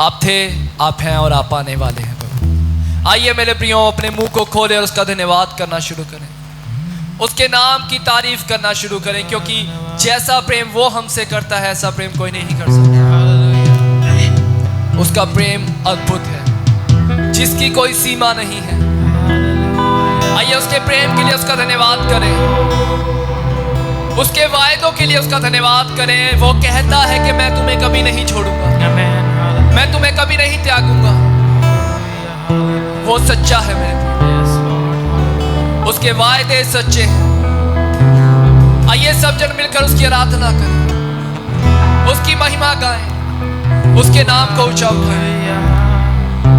आप थे, आप हैं और आप आने वाले हैं प्रभु। आइए मेरे प्रियो, अपने मुंह को खोले और उसका धन्यवाद करना शुरू करें, उसके नाम की तारीफ करना शुरू करें, क्योंकि जैसा प्रेम वो हमसे करता है ऐसा प्रेम कोई नहीं कर सकता। उसका प्रेम अद्भुत है, जिसकी कोई सीमा नहीं है। आइए उसके प्रेम के लिए उसका धन्यवाद करें, उसके वायदों के लिए उसका धन्यवाद करें। वो कहता है कि मैं तुम्हें कभी नहीं छोड़ूंगा, मैं तुम्हें कभी नहीं त्यागूंगा। वो सच्चा है मेरे, उसके वायदे सच्चे हैं। आइए सब जन मिलकर उसकी आराधना करें, उसकी महिमा गाएं, उसके नाम को ऊंचा उठाएं।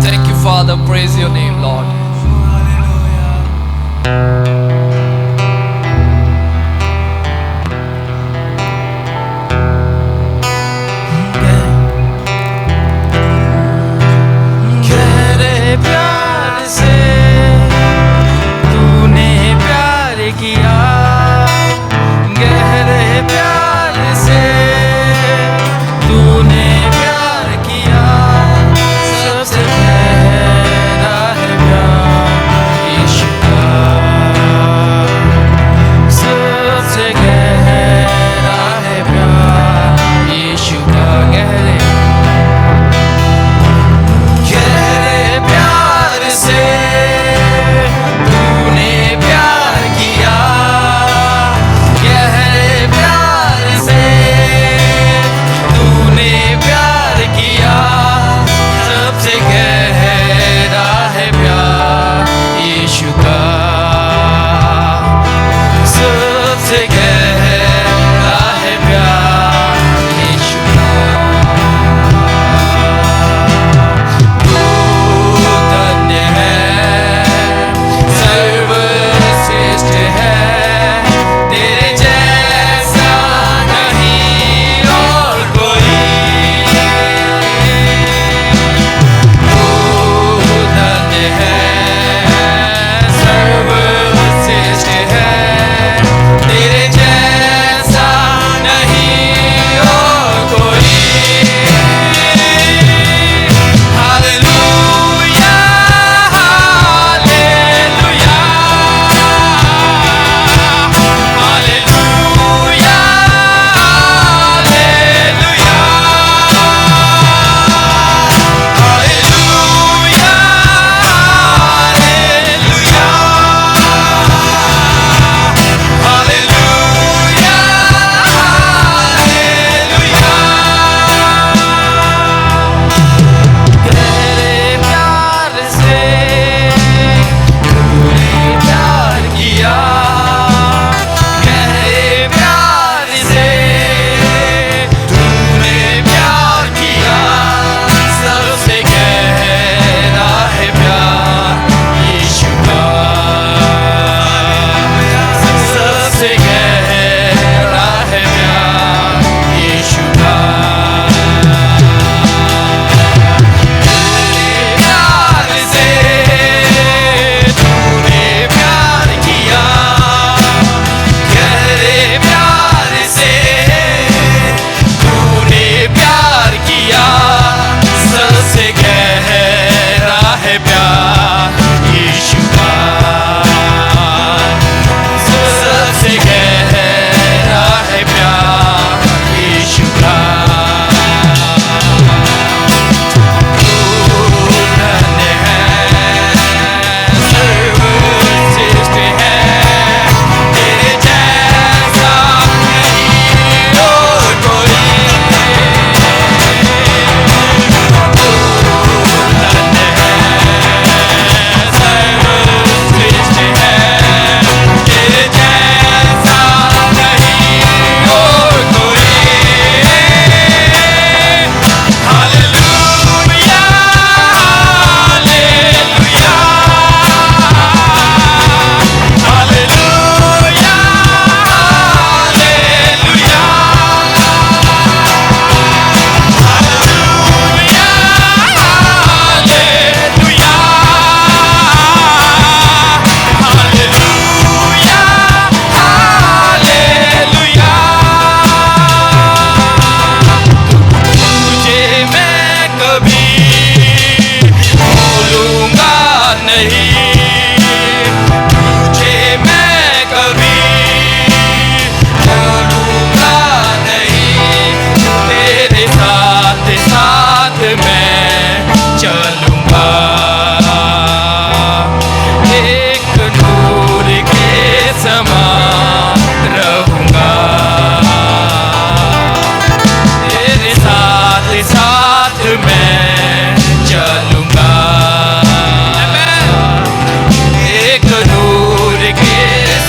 Thank you father, praise your name Lord. प्यार से तूने प्यार किया, गहरे प्यार से तूने प्यार किया। सबसे गहरा है प्यार यीशु का।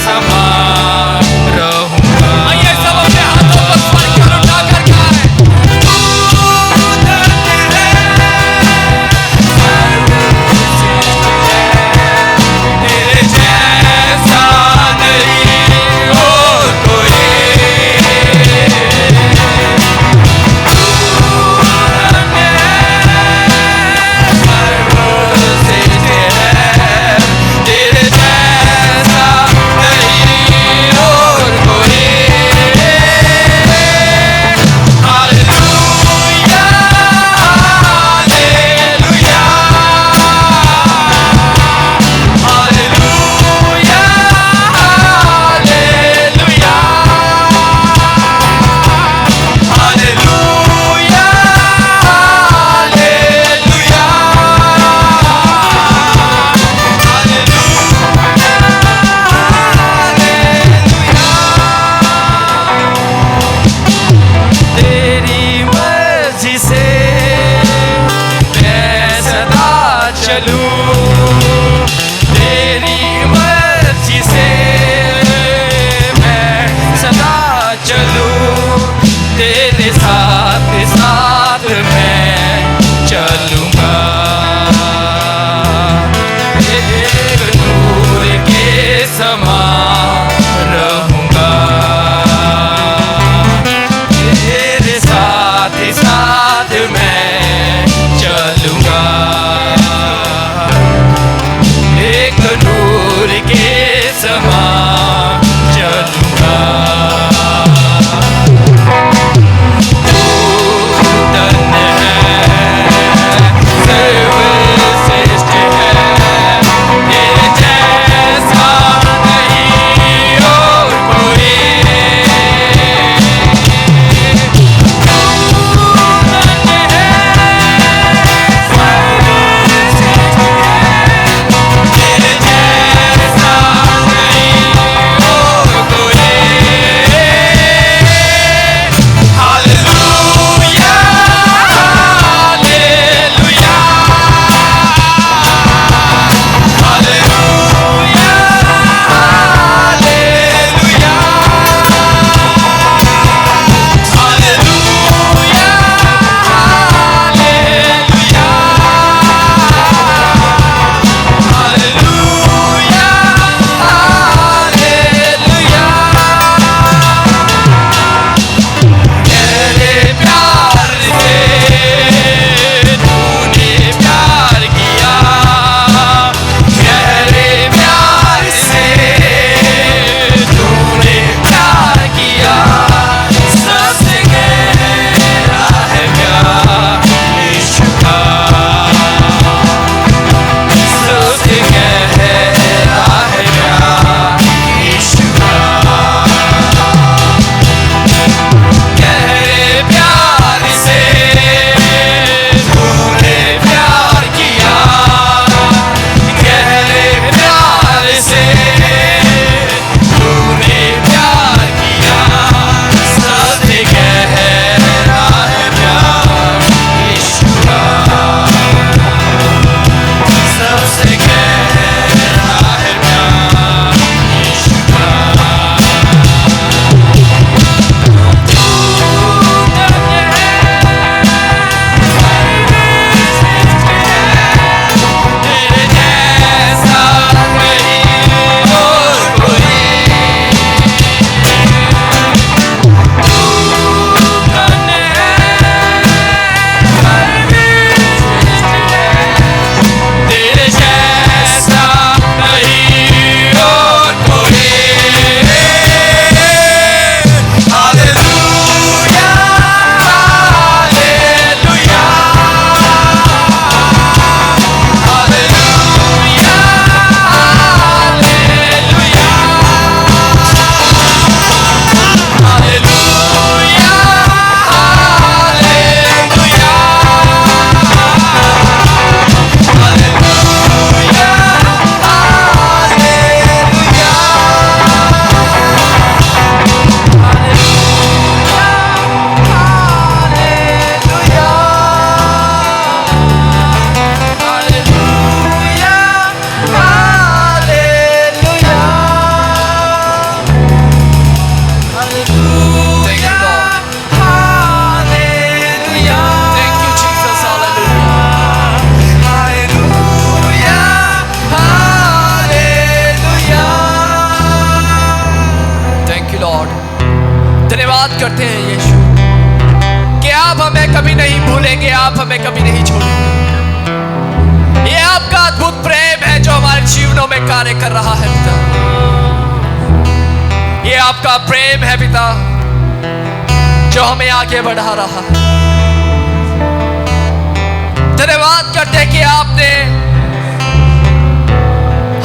समान रहूंगा। आइए सब अपने हाथों को स्वर की ओर उठाकर गाएं। तेरे जैसा नहीं हो कोई, सर्वश्रेष्ठ है। तेरे जैसा नहीं धन्यवाद करते हैं यीशु कि आप हमें कभी नहीं भूलेंगे, आप हमें कभी नहीं छोड़ेंगे। ये आपका अद्भुत प्रेम है जो हमारे जीवनों में कार्य कर रहा है पिता। ये आपका प्रेम है पिता जो हमें आगे बढ़ा रहा है। धन्यवाद करते हैं कि आपने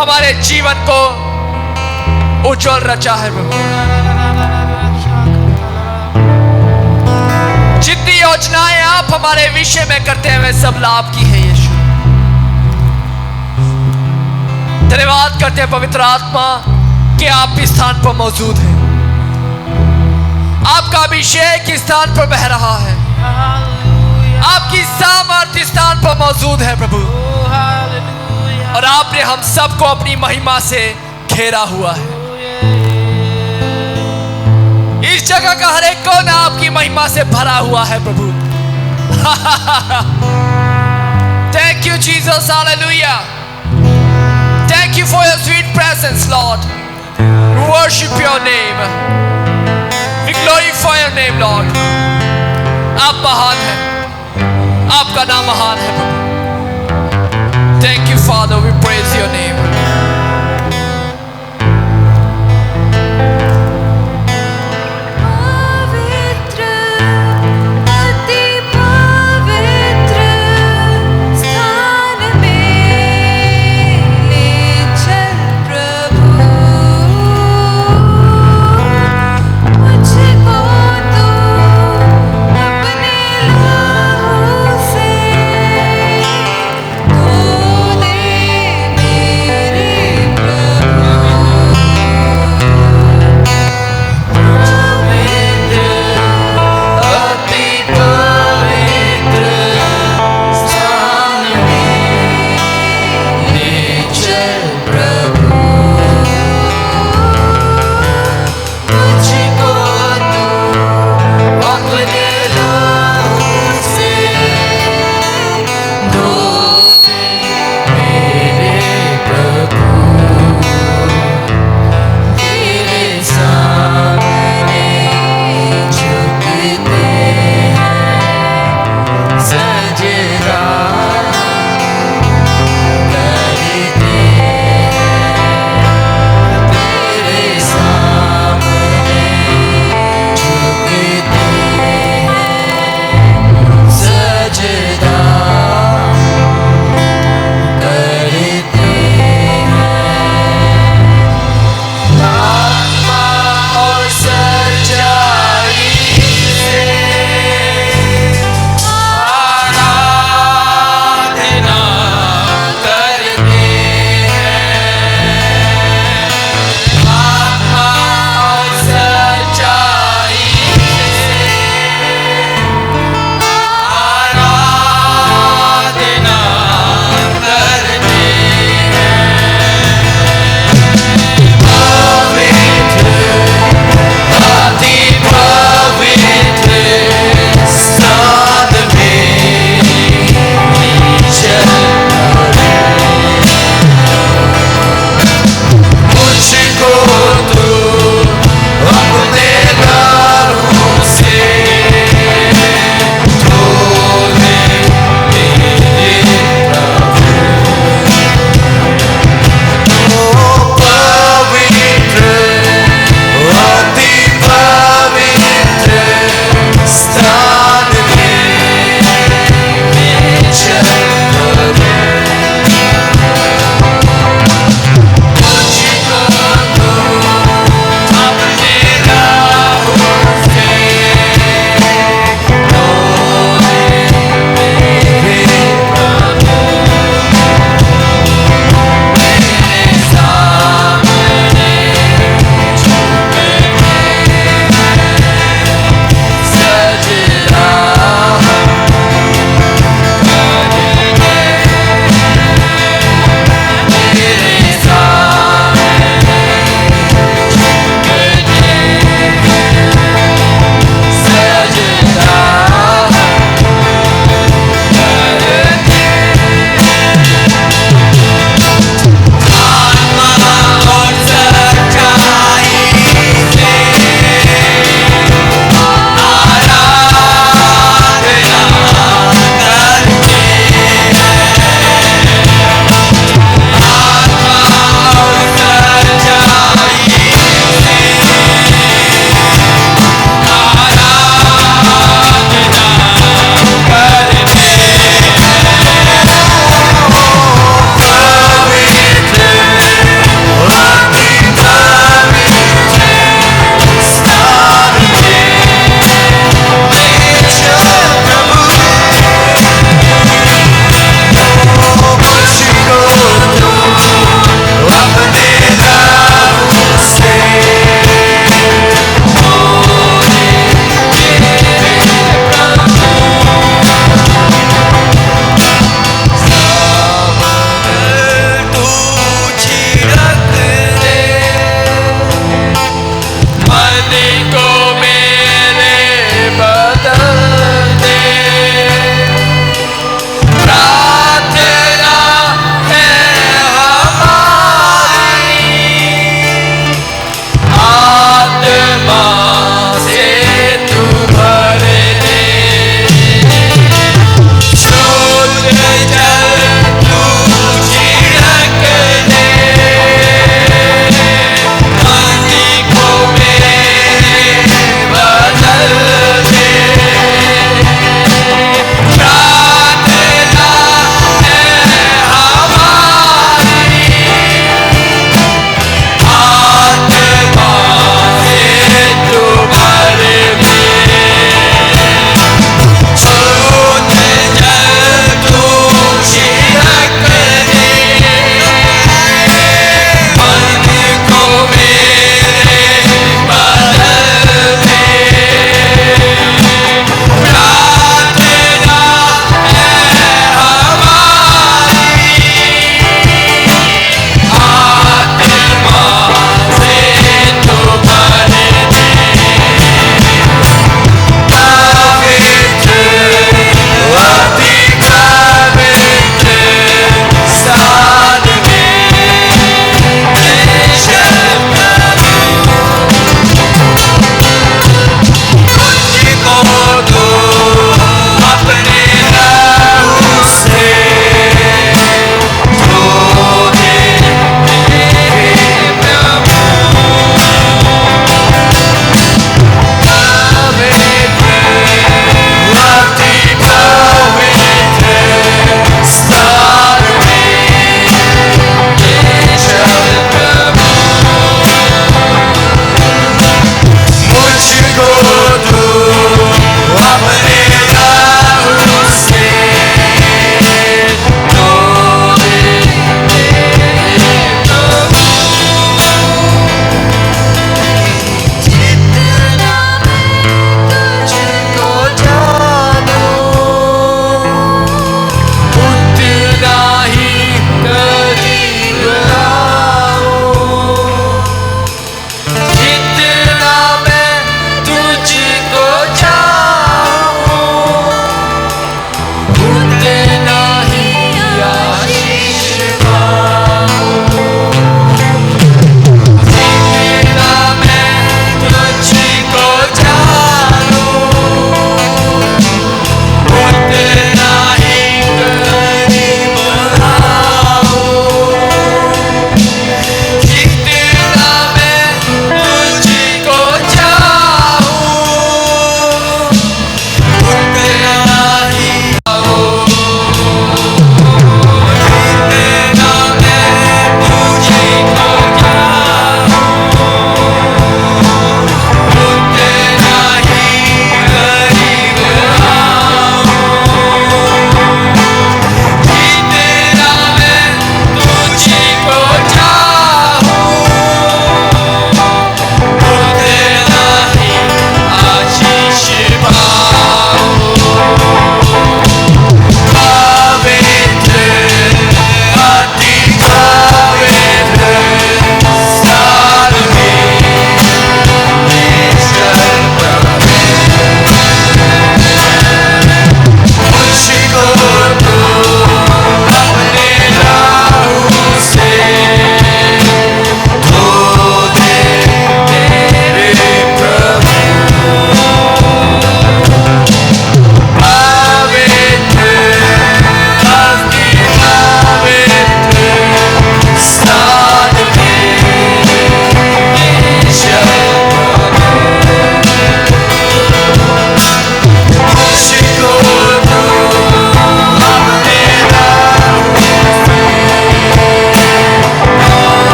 हमारे जीवन को उज्जवल रचा है प्रभु। जितनी योजनाएं आप हमारे विषय में करते हैं वे सब लाभ की है यीशु। धन्यवाद करते हैं पवित्र आत्मा कि आप इस स्थान पर मौजूद हैं। आपका अभिषेक इस स्थान पर बह रहा है। आपकी सामर्थ इस स्थान पर मौजूद है प्रभु। और आपने हम सबको अपनी महिमा से घेरा हुआ है। इस जगह का हर एक कोना आपकी महिमा से भरा हुआ है प्रभु। Thank you Jesus, hallelujah. Thank you for your sweet presence, Lord. We worship your name. We glorify your name, Lord. आप महान हैं, आपका नाम महान है प्रभु। Thank you Father, we praise your name. दे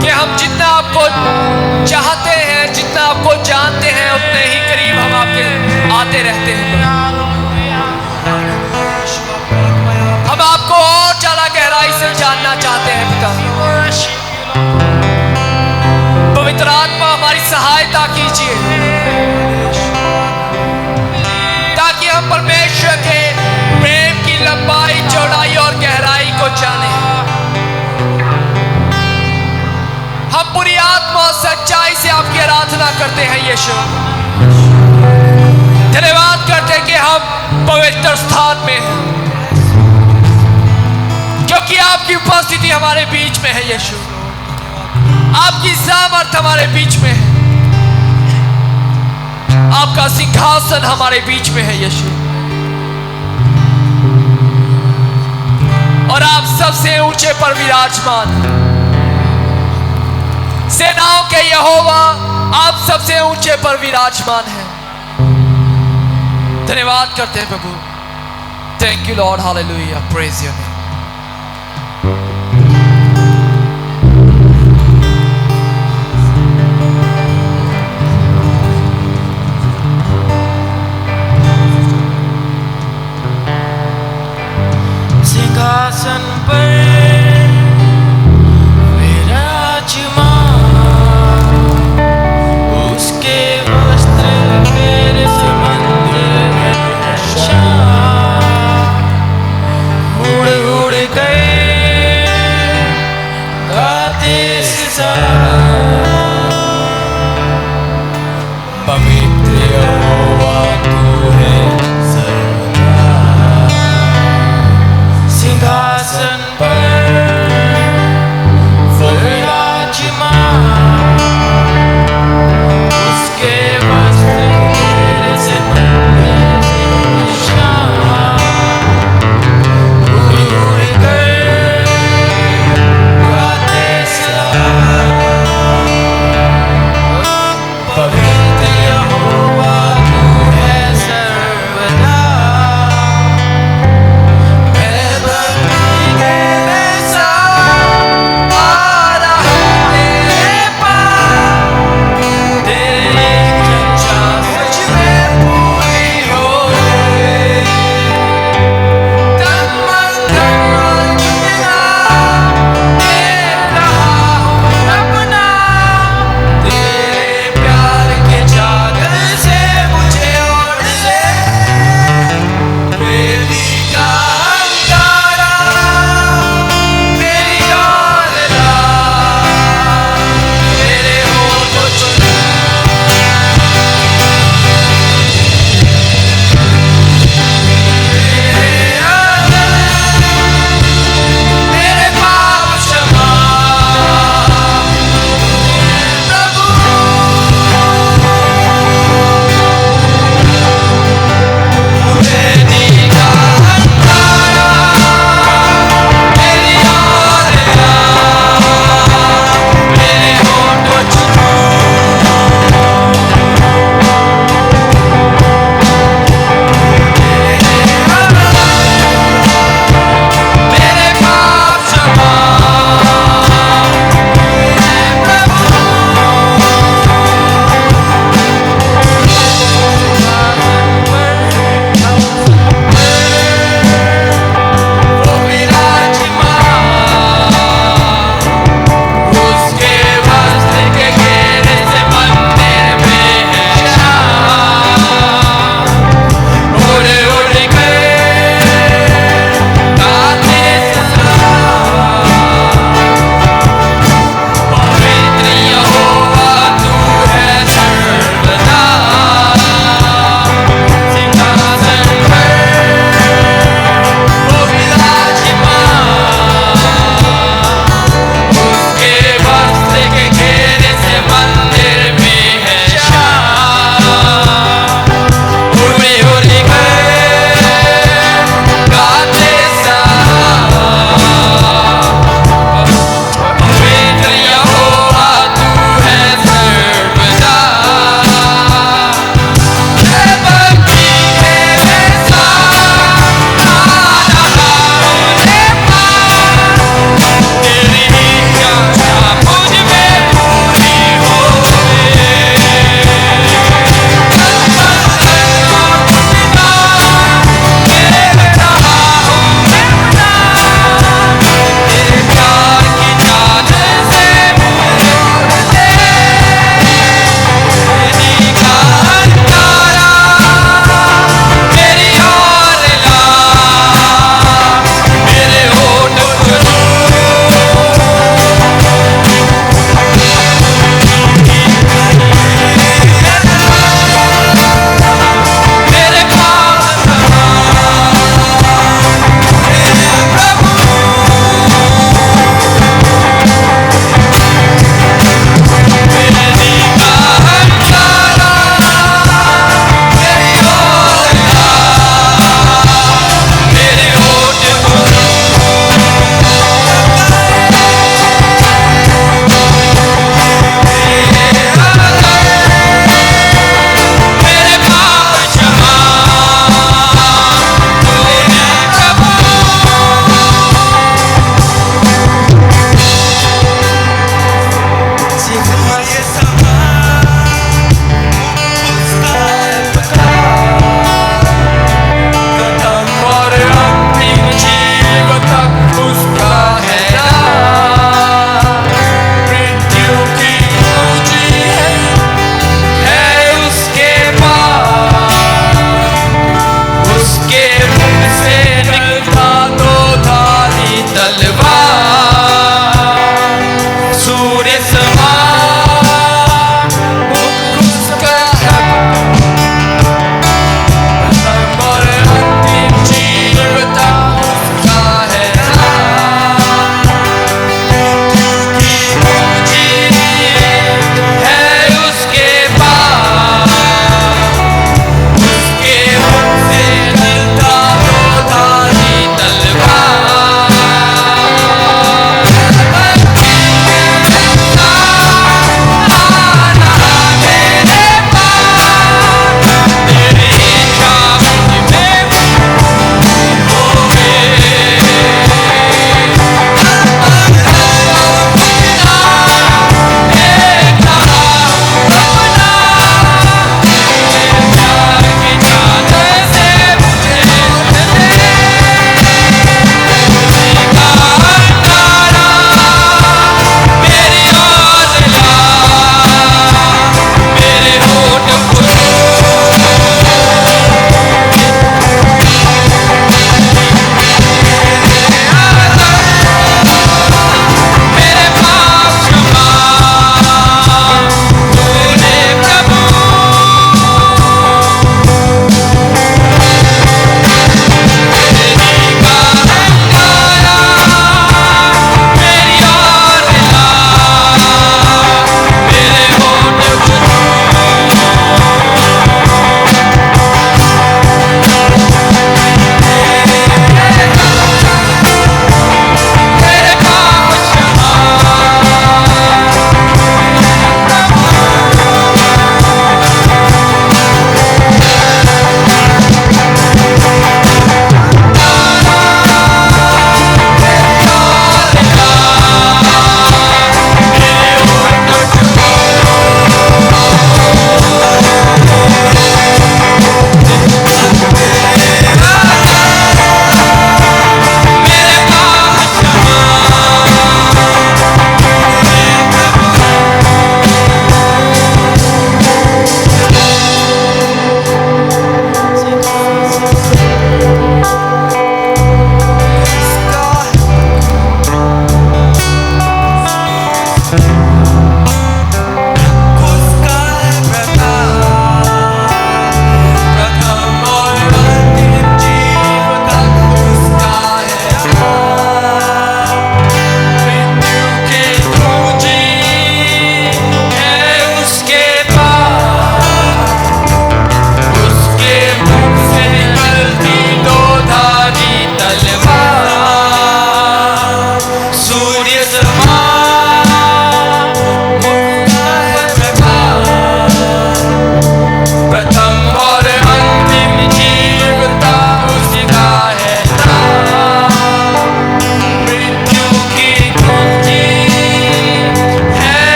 कि हम जितना आपको चाहते हैं, जितना आपको जानते हैं, उतने ही करीब हम आपके आते रहते हैं। हम आपको और ज्यादा गहराई से जानना चाहते हैं पिता। पवित्र आत्मा हमारी सहायता कीजिए ताकि हम परमेश्वर के प्रेम की लंबाई, चौड़ाई और गहराई को जाने। हम पूरी आत्मा और सच्चाई से आपकी आराधना करते हैं यीशु। धन्यवाद करते हैं कि हम पवित्र स्थान में हैं, क्योंकि आपकी उपस्थिति हमारे बीच में है यीशु। आपकी सामर्थ हमारे बीच में है। आपका सिंहासन हमारे बीच में है यीशु। और आप सबसे ऊंचे पर विराजमान, सेनाओं के यहोवा आप सबसे ऊंचे पर विराजमान हैं। धन्यवाद करते हैं प्रभु। Thank you Lord, hallelujah, praise your name. सिंहासन पर विराजमान, उसके वस्त्र मेरे समंदर में शान। उड़ उड़ गए गाते सितारा, पवित्र यहोवा तू है सर्वदा। सिंहासन पर विराजमान, उसके वस्त्र मेरे समंदर में शान। उड़ उड़ गए गाते सितारा,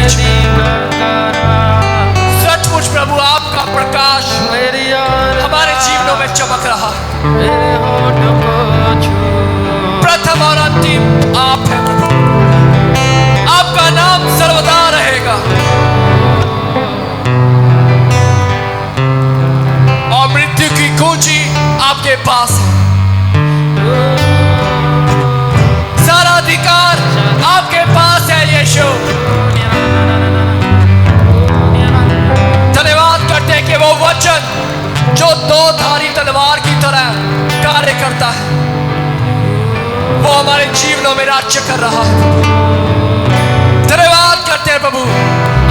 सचमुच सचमुच प्रभु आपका प्रकाश हमारे जीवनों में चमक रहा है। प्रथम और अंतिम आप हैं प्रभु, आपका नाम सर्वदा रहेगा और मृत्यु की कुंजी आपके पास है। सारा अधिकार आपके पास है यीशु। धन्यवाद करते हैं कि वो वचन जो दो धारी तलवार की तरह कार्य करता है वो हमारे जीवनों में राज्य कर रहा है। धन्यवाद करते हैं प्रभु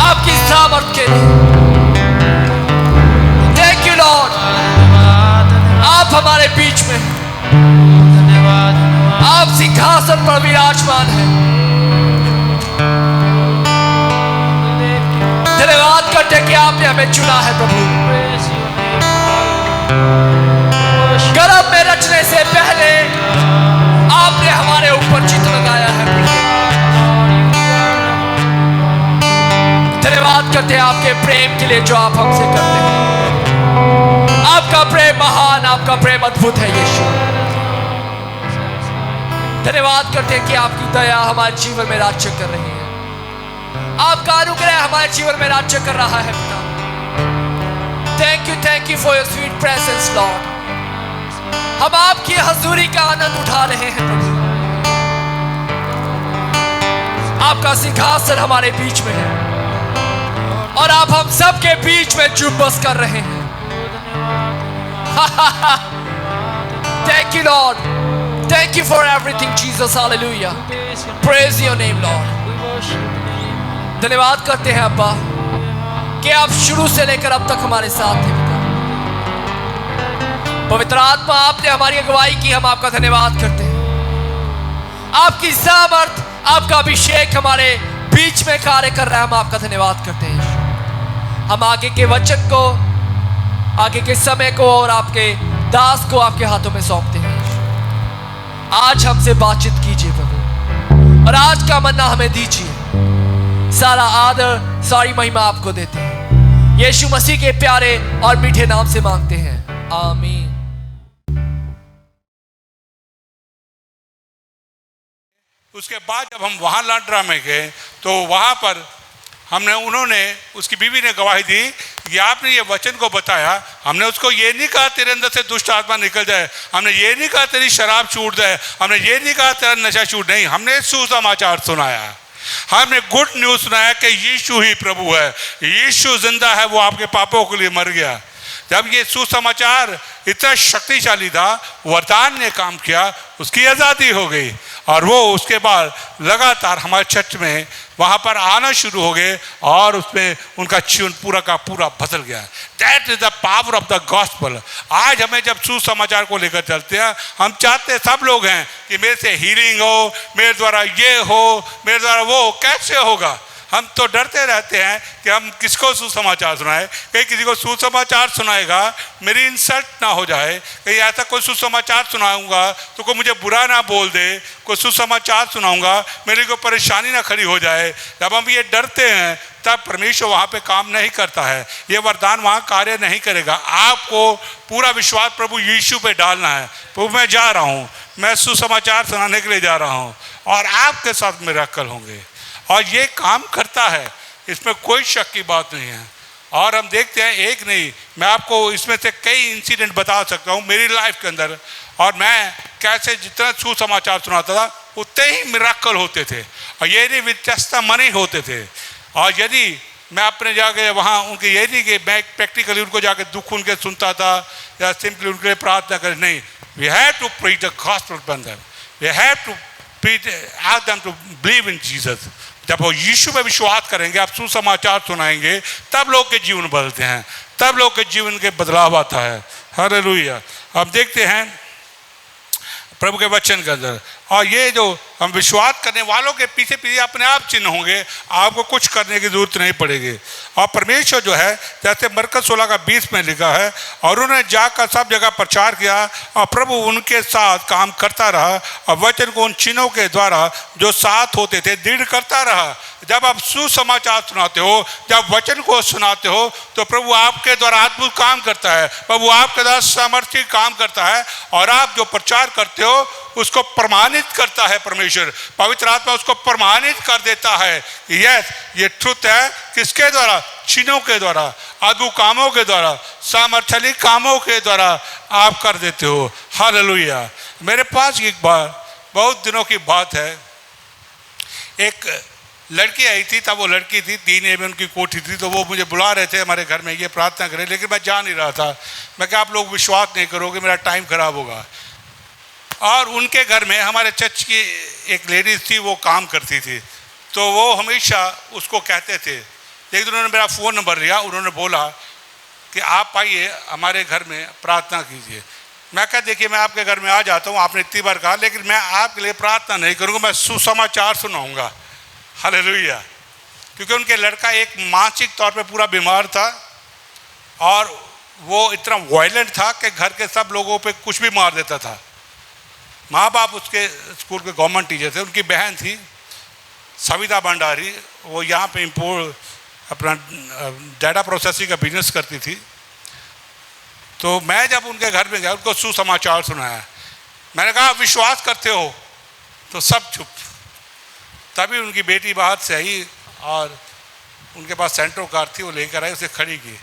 आपकी सामर्थ के लिए। थैंक यू लॉर्ड, आप हमारे बीच में, आप सिंहासन पर विराजमान हैं। धन्यवाद करते हैं कि आपने हमें चुना है प्रभु। गर्भ में रचने से पहले आपने हमारे ऊपर चित्त लगाया है। धन्यवाद करते हैं आपके प्रेम के लिए जो आप हमसे करते हैं। आपका प्रेम महान, आपका प्रेम अद्भुत है यीशु। धन्यवाद करते हैं कि आपकी दया हमारे जीवन में राज्य कर रही है। आपका अनुग्रह हमारे जीवन में राज्य कर रहा है पिता। Thank you for your sweet presence Lord. हम आपकी हजूरी का आनंद उठा रहे हैं प्रभु। आपका सिंहासन हमारे बीच में है और आप हम सब के बीच में जुम्बस कर रहे हैं। Thank you Lord, thank you for everything Jesus, hallelujah, praise your name Lord। धन्यवाद करते हैं अब्बा कि आप शुरू से लेकर अब तक हमारे साथ थे पिता। पवित्र आत्मा आपने हमारी अगुवाई की, हम आपका धन्यवाद करते हैं। आपकी सामर्थ, आपका अभिषेक हमारे बीच में कार्य कर रहा है, हम आपका धन्यवाद करते हैं। हम आगे के वचन को, आगे के समय को और आपके दास को आपके हाथों में सौंपते हैं। आज हमसे बातचीत कीजिए प्रभु और आज का मन्ना हमें दीजिए। सारा आदर, सारी महिमा आपको देते हैं, यीशु मसीह के प्यारे और मीठे नाम से मांगते हैं, आमीन। उसके बाद जब हम वहाँ लाड्रा में गए तो वहाँ पर उन्होंने, उसकी बीवी ने गवाही दी कि आपने ये वचन को बताया। हमने उसको ये नहीं कहा तेरे अंदर से दुष्ट आत्मा निकल जाए, हमने ये नहीं कहा तेरी शराब छूट जाए, हमने ये नहीं कहा तेरा नशा छूट, नहीं, हमने सुसमाचार सुनाया। हमने गुड न्यूज़ सुनाया कि यीशु ही प्रभु है, यीशु जिंदा है, वो आपके पापों के लिए मर गया। जब ये सुसमाचार इतना शक्तिशाली था, वरदान ने काम किया, उसकी आज़ादी हो गई और वो उसके बाद लगातार हमारे चर्च में वहाँ पर आना शुरू हो गए और उसमें उनका जीवन पूरा का पूरा बदल गया। That is the power of the gospel. आज हमें जब सुसमाचार को लेकर चलते हैं, हम चाहते सब लोग हैं कि मेरे से हीलिंग हो, मेरे द्वारा ये हो, मेरे द्वारा वो हो, कैसे होगा? हम तो डरते रहते हैं कि हम किसको सुसमाचार सुनाए, कहीं किसी को सुसमाचार सुनाएगा मेरी इंसल्ट ना हो जाए, कहीं ऐसा कोई सुसमाचार सुनाऊंगा तो कोई मुझे बुरा ना बोल दे, कोई सुसमाचार सुनाऊंगा मेरी कोई परेशानी ना खड़ी हो जाए। जब हम ये डरते हैं तब परमेश्वर वहाँ पे काम नहीं करता है, ये वरदान वहाँ कार्य नहीं करेगा। आपको पूरा विश्वास प्रभु यीशु पे डालना है। प्रभु मैं जा रहा हूँ, मैं सुसमाचार सुनाने के लिए जा रहा हूँ और आपके साथ मिरेकल होंगे और ये काम करता है, इसमें कोई शक की बात नहीं है। और हम देखते हैं, एक नहीं, मैं आपको इसमें से कई इंसिडेंट बता सकता हूँ मेरी लाइफ के अंदर, और मैं कैसे जितना सुसमाचार सुनाता था उतने ही मिरेकल होते थे और ये नहीं विचस्ता मनी होते थे। और यदि मैं अपने जाके वहाँ उनके ये नहीं कि मैं प्रैक्टिकली उनको जाके दुख उनके सुनता था या सिंपली उनके लिए प्रार्थना कर, नहीं, we have to preach the gospel to them, we have to preach, ask them to believe in Jesus. जब वो यीशु में विश्वास करेंगे, आप सुसमाचार सुनाएंगे, तब लोग के जीवन बदलते हैं, तब लोग के जीवन के बदलाव आता है। हालेलुया। अब देखते हैं प्रभु के वचन के अंदर, और ये जो हम विश्वास करने वालों के पीछे पीछे अपने आप चिन्ह होंगे, आपको कुछ करने की जरूरत नहीं पड़ेगी। और परमेश्वर जो है, जैसे मरकज 16:20 में लिखा है, और उन्होंने जाकर सब जगह प्रचार किया और प्रभु उनके साथ काम करता रहा और वचन को उन चिन्हों के द्वारा जो साथ होते थे दृढ़ करता रहा। जब आप सुसमाचार सुनाते हो, जब वचन को सुनाते हो, तो प्रभु आपके द्वारा अद्भुत काम करता है, प्रभु आपके द्वारा सामर्थ्य काम करता है, और आप जो प्रचार करते हो उसको प्रमाणित करता है परमेश्वर। पवित्र आत्मा उसको प्रमाणित कर देता है। यस, ये ट्रुथ है। किसके द्वारा? चिन्हों के द्वारा, अद्भुत कामों के द्वारा, सामर्थ्यशाली कामों के द्वारा आप कर देते हो। हालेलुया। मेरे पास एक बार बहुत दिनों की बात है, एक लड़की आई थी, तब वो लड़की थी 3A में उनकी कोठी थी, तो वो मुझे बुला रहे थे हमारे घर में, ये प्रार्थना करें, लेकिन मैं जा नहीं रहा था। मैं क्या, आप लोग विश्वास नहीं करोगे, मेरा टाइम खराब होगा। और उनके घर में हमारे चर्च की एक लेडीज थी, वो काम करती थी, तो वो हमेशा उसको कहते थे। एक दिन उन्होंने मेरा फ़ोन नंबर लिया, उन्होंने बोला कि आप आइए हमारे घर में प्रार्थना कीजिए। मैं कहा, देखिए मैं आपके घर में आ जाता हूँ, आपने इतनी बार कहा, लेकिन मैं आपके लिए प्रार्थना नहीं करूँगा, मैं सुसमाचार सुनाऊँगा। हालेलुया। क्योंकि उनके लड़का एक मानसिक तौर पे पूरा बीमार था, और वो इतना वायलेंट था कि घर के सब लोगों पे कुछ भी मार देता था। माँ बाप उसके स्कूल के गवर्नमेंट टीचर थे। उनकी बहन थी सविता भंडारी, वो यहाँ पे इम्पोर्ट अपना डाटा प्रोसेसिंग का बिजनेस करती थी। तो मैं जब उनके घर में गया, उनको सुसमाचार सुनाया। मैंने कहा, विश्वास करते हो? तो सब चुप। तभी उनकी बेटी बाहर से आई और उनके पास सेंट्रो कार थी, वो लेकर आई, उसे खड़ी की।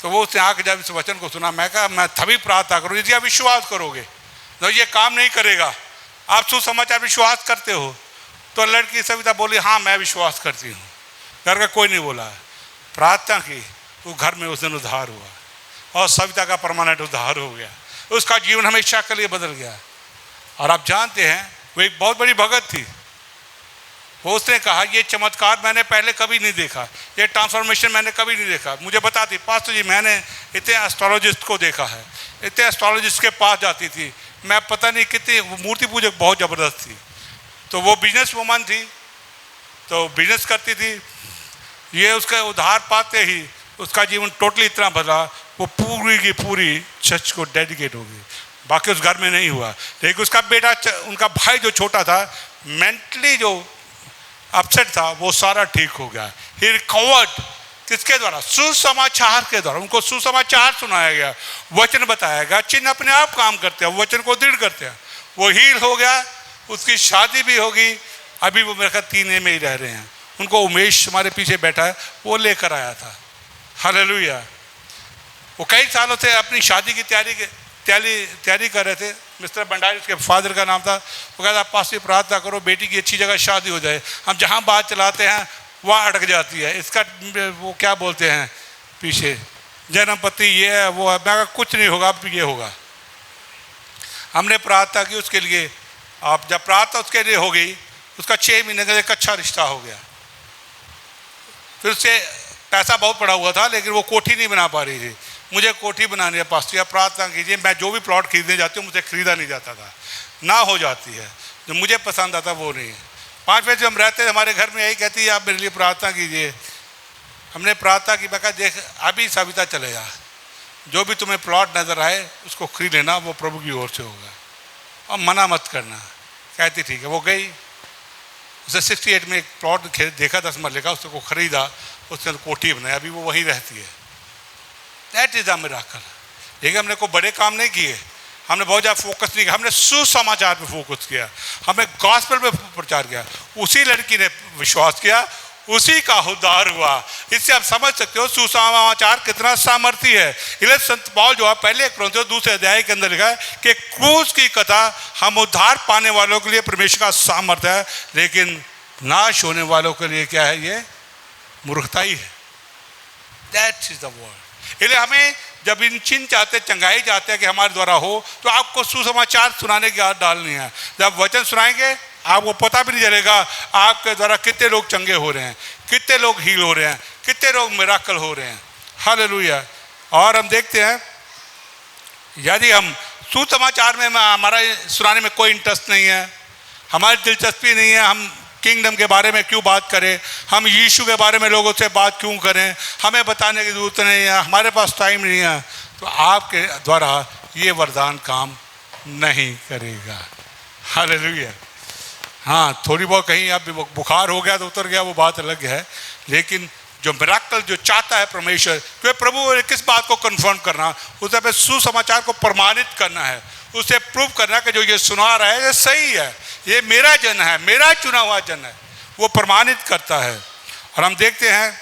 तो वो उसने आके जब इस वचन को सुना, मैं कहा, मैं तभी प्रार्थना करूँ यदि आप विश्वास करोगे, तो ये काम नहीं करेगा। आप सुसमाचार विश्वास करते हो? तो लड़की सविता बोली, हाँ मैं विश्वास करती हूँ। घर का कोई नहीं बोला। प्रार्थना की, वो घर में उस दिन उद्धार हुआ और सविता का परमानेंट उद्धार हो गया। उसका जीवन हमेशा के लिए बदल गया। और आप जानते हैं, वो एक बहुत बड़ी भगत थी। वो उसने कहा, ये चमत्कार मैंने पहले कभी नहीं देखा, ये ट्रांसफॉर्मेशन मैंने कभी नहीं देखा। मुझे बताती, पास्टर जी मैंने इतने एस्ट्रोलॉजिस्ट को देखा है, इतने एस्ट्रोलॉजिस्ट के पास जाती थी, मैं पता नहीं कितनी, मूर्ति पूजक बहुत ज़बरदस्त थी। तो वो बिजनेस वूमन थी, तो बिजनेस करती थी। ये उसका उद्धार पाते ही उसका जीवन टोटली इतना बदला, वो पूरी की पूरी चर्च को डेडिकेट हो गई। बाकी उस घर में नहीं हुआ, लेकिन उसका बेटा, उनका भाई जो छोटा था, मेंटली जो अपसेट था, वो सारा ठीक हो गया। ही रिकवर्ड। किसके द्वारा? सुसमाचार के द्वारा। उनको सुसमाचार सुनाया गया, वचन बताया गया, चिन्ह अपने आप काम करते हैं, वचन को दृढ़ करते हैं। वो हील हो गया, उसकी शादी भी होगी। अभी वो मेरे ख्याल 3A में ही रह रहे हैं। उनको उमेश हमारे पीछे बैठा है, वो लेकर आया था। हालेलुया। वो कई सालों से अपनी शादी की तैयारी कर रहे थे। मिस्टर भंडारी उसके फादर का नाम था। वो कहता, पास से प्रार्थना करो बेटी की अच्छी जगह शादी हो जाए। हम जहाँ बात चलाते हैं वहाँ अटक जाती है। इसका वो क्या बोलते हैं पीछे, जन्मपति ये है वो है। मैं कहा, कुछ नहीं होगा, अब ये होगा। हमने प्रार्थना की उसके लिए। आप जब प्रार्थना उसके लिए हो गई, उसका 6 महीने का एक अच्छा रिश्ता हो गया। फिर उससे पैसा बहुत पड़ा हुआ था, लेकिन वो कोठी नहीं बना पा रही थी। मुझे कोठी बनानी है पास्टर, आप प्रार्थना कीजिए। मैं जो भी प्लॉट खरीदने जाती हूँ, मुझे खरीदा नहीं जाता था, ना हो जाती है। जो मुझे पसंद आता वो नहीं है। 5 बजे हम रहते, हमारे घर में यही कहती है, आप मेरे लिए प्रार्थना कीजिए। हमने प्रार्थना की। मैं कहा, देख अभी सविता चले जा, जो भी तुम्हें प्लॉट नज़र आए उसको खरीद लेना, वो प्रभु की ओर से होगा, और मना मत करना। कहती ठीक है। वो गई, उसे 68 में एक प्लॉट देखा, 10 मरले का, उसको खरीदा, उसके कोठी बनाई, अभी वो वहीं रहती है। That is a miracle. लेकिन हमने कोई बड़े काम नहीं किए, हमने बहुत ज़्यादा फोकस नहीं किया, हमने सुसमाचार पे फोकस किया, हमने गॉस्पेल पे प्रचार किया। उसी लड़की ने विश्वास किया, उसी का उद्धार हुआ। इससे आप समझ सकते हो सुसमाचार कितना सामर्थ्य है। इसलिए संत पौल जो है पहले कोरिन्थियों 2 अध्याय के अंदर लिखा है कि क्रूस की कथा हम उद्धार पाने वालों के लिए परमेश्वर का सामर्थ्य है, लेकिन नाश होने वालों के लिए क्या है? ये मूर्खताई है। That is the word. इसलिए हमें जब इन चिन्ह चाहते, चंगाई चाहते हैं कि हमारे द्वारा हो, तो आपको सुसमाचार सुनाने की आदत डालनी है। जब वचन सुनाएंगे, आपको पता भी नहीं चलेगा आपके द्वारा कितने लोग चंगे हो रहे हैं, कितने लोग हील हो रहे हैं, कितने लोग मिराकल हो रहे हैं। हालेलुया। और हम देखते हैं, यदि हम सुसमाचार में हमारा सुनाने में कोई इंटरेस्ट नहीं है, हमारी दिलचस्पी नहीं है हम किंगडम के बारे में क्यों बात करें, हम यीशु के बारे में लोगों से बात क्यों करें, हमें बताने की ज़रूरत नहीं है, हमारे पास टाइम नहीं है, तो आपके द्वारा ये वरदान काम नहीं करेगा। हालेलुया। हाँ, थोड़ी बहुत कहीं अब बुखार हो गया तो उतर गया, वो बात अलग है, लेकिन जो मिराकल जो चाहता है परमेश्वर, तो प्रभु ने किस बात को कन्फर्म करना, उसे पे सुसमाचार को प्रमाणित करना है, उसे प्रूव करना कि जो ये सुना रहा है ये सही है, ये मेरा जन है, मेरा चुना हुआ जन है, वो प्रमाणित करता है। और हम देखते हैं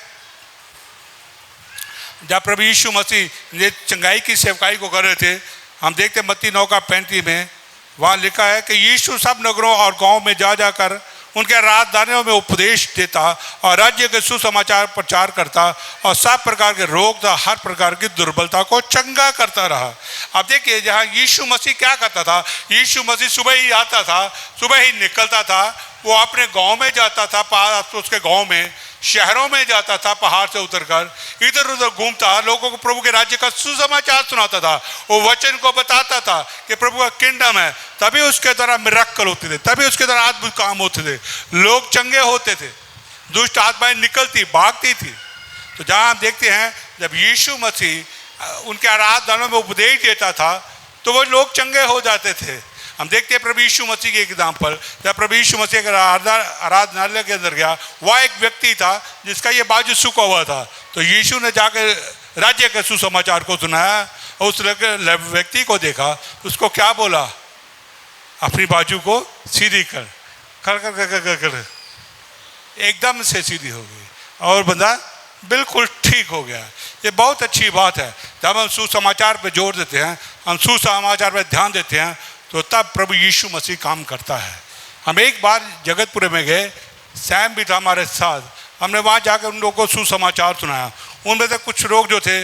जब प्रभु यीशु मसीह ने चंगाई की सेवकाई को कर रहे थे, हम देखते मत्ती 9:35 में वहाँ लिखा है कि यीशु सब नगरों और गांव में जा जाकर उनके राजधानियों में उपदेश देता और राज्य के सुसमाचार प्रचार करता और सब प्रकार के रोग तथा हर प्रकार की दुर्बलता को चंगा करता रहा। अब देखिए जहाँ यीशु मसीह क्या करता था, यीशु मसीह सुबह ही आता था, सुबह ही निकलता था, वो अपने गांव में जाता था, पास उसके गांव में, शहरों में जाता था, पहाड़ से उतरकर इधर उधर घूमता, लोगों को प्रभु के राज्य का सुसमाचार सुनाता था, वो वचन को बताता था कि प्रभु का किंगडम है, तभी उसके द्वारा मिराकल होते थे, तभी उसके द्वारा अद्भुत काम होते थे, लोग चंगे होते थे, दुष्ट आत्माएं निकलती भागती थी। तो जहाँ हम देखते हैं जब यीशु मसीह उनके आराधनाओं में उपदेश देता था तो वो लोग चंगे हो जाते थे। हम देखते हैं प्रभु यीशु मसीह के एग्जाम्पल, जब प्रभु यीशु मसीह के आराधनालय के अंदर गया, वह एक व्यक्ति था जिसका ये बाजू सूखा हुआ था, तो यीशु ने जाकर राज्य के सुसमाचार को सुनाया और उस व्यक्ति को देखा, उसको क्या बोला, अपनी बाजू को सीधी कर, कर कर कर कर कर, कर। एकदम से सीधी हो गई और बंदा बिल्कुल ठीक हो गया। ये बहुत अच्छी बात है। जब हम सुसमाचार पे जोर देते हैं, हम सुसमाचार पे ध्यान देते हैं, तो तब प्रभु यीशु मसीह काम करता है। हम एक बार जगतपुर में गए, सैम भी था हमारे साथ, हमने वहाँ जाकर उन लोगों को सुसमाचार सुनाया। उनमें से कुछ लोग जो थे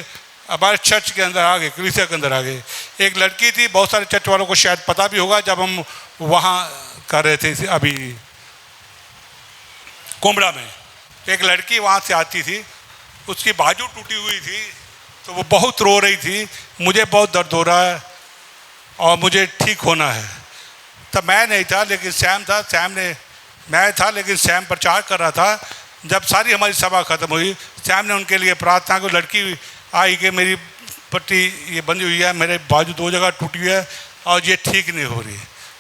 हमारे चर्च के अंदर आ गए, कलीसिया के अंदर आ गए। एक लड़की थी, बहुत सारे चर्च वालों को शायद पता भी होगा, जब हम वहाँ कर रहे थे अभी कुमड़ा में, एक लड़की वहाँ से आती थी, उसकी बाजू टूटी हुई थी, तो वो बहुत रो रही थी, मुझे बहुत दर्द हो रहा है और मुझे ठीक होना है। तब मैं नहीं था लेकिन सैम था, मैं था लेकिन सैम प्रचार कर रहा था। जब सारी हमारी सभा खत्म हुई, सैम ने उनके लिए प्रार्थना की, लड़की आई कि मेरी पट्टी ये बंधी हुई है, मेरे बाजू 2 जगह टूटी है और ये ठीक नहीं हो रही।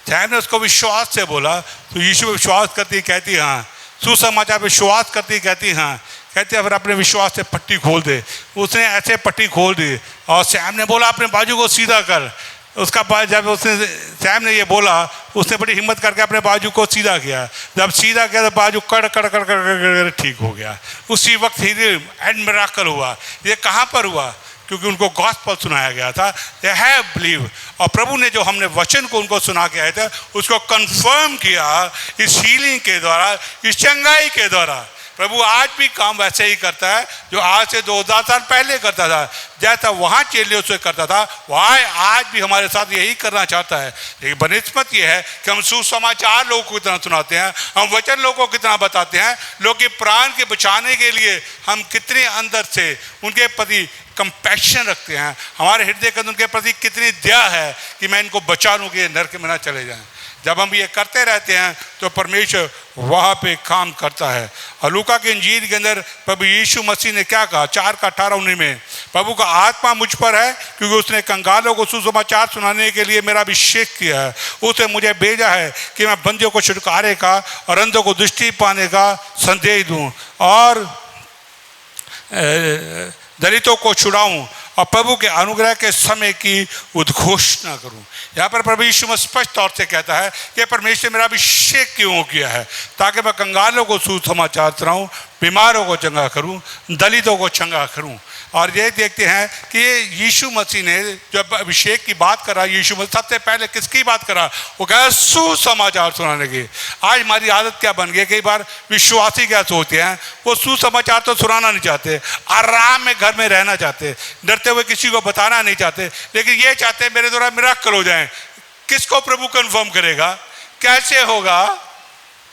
सैम ने उसको विश्वास से बोला, तो यीशु विश्वास करती कहती हाँ, सुसमाचार विश्वास करती कहती हाँ, कहते फिर अपने विश्वास से पट्टी खोल दे। उसने ऐसे पट्टी खोल दी और सैम ने बोला अपने बाजू को सीधा कर। उसका जब उसने सैम ने ये बोला, उसने बड़ी हिम्मत करके अपने बाजू को सीधा किया। जब सीधा किया तो बाजू कड़ कड़ कड़ कड़ कड़ ठीक हो गया। उसी वक्त ही एंड मिराकल हुआ। ये कहाँ पर हुआ? क्योंकि उनको गॉस्पेल सुनाया गया था, दे हैव बिलीव, और प्रभु ने जो हमने वचन को उनको सुना के आए थे उसको कंफर्म किया इस हीलिंग के द्वारा, इस चंगाई के द्वारा। प्रभु आज भी काम वैसे ही करता है जो आज से 2000 साल पहले करता था। जैसा वहाँ चेलियों से करता था, वहाँ आज भी हमारे साथ यही करना चाहता है। लेकिन बनिस्बत ये है कि हम सुसमाचार लोगों को कितना सुनाते हैं, हम वचन लोगों को कितना बताते हैं, लोग के प्राण के बचाने के लिए हम कितने अंदर से उनके प्रति कंपैशन रखते हैं, हमारे हृदय के अंदर उनके प्रति कितनी दया है कि मैं इनको बचा लूँ कि नरक में ना चले जाएं। जब हम ये करते रहते हैं तो परमेश्वर वहाँ पे काम करता है। और लूका के इंजील के अंदर प्रभु यीशु मसीह ने क्या कहा, 4:18-19 में, प्रभु का आत्मा मुझ पर है क्योंकि उसने कंगालों को सुसमाचार सुनाने के लिए मेरा अभिषेक किया है। उसने मुझे भेजा है कि मैं बंदियों को छुटकारे का और अंधों को दृष्टि पाने का संदेश दूँ और दलितों को छुड़ाऊँ और प्रभु के अनुग्रह के समय की उद्घोषणा करूं। यहाँ पर प्रभु यीशु मसीह स्पष्ट तौर से कहता है कि परमेश्वर मेरा अभिषेक क्यों किया है, ताकि मैं कंगालों को सुसमाचार सुनाऊं, बीमारों को चंगा करूं, दलितों को चंगा करूं। और ये देखते हैं कि यीशु मसीह ने जब अभिषेक की बात करा, यीशु मसीह सबसे पहले किसकी बात करा? वो कहा सुसमाचार सुनाने की। आज हमारी आदत क्या बन गई, कई बार विश्वासी क्या सोचते हैं, वो सुसमाचार तो सुनाना नहीं चाहते, आराम में घर में रहना चाहते, डरते हुए किसी को बताना नहीं चाहते, लेकिन ये चाहते मेरे द्वारा मिराकल हो जाए। किसको प्रभु कंफर्म करेगा? कैसे होगा?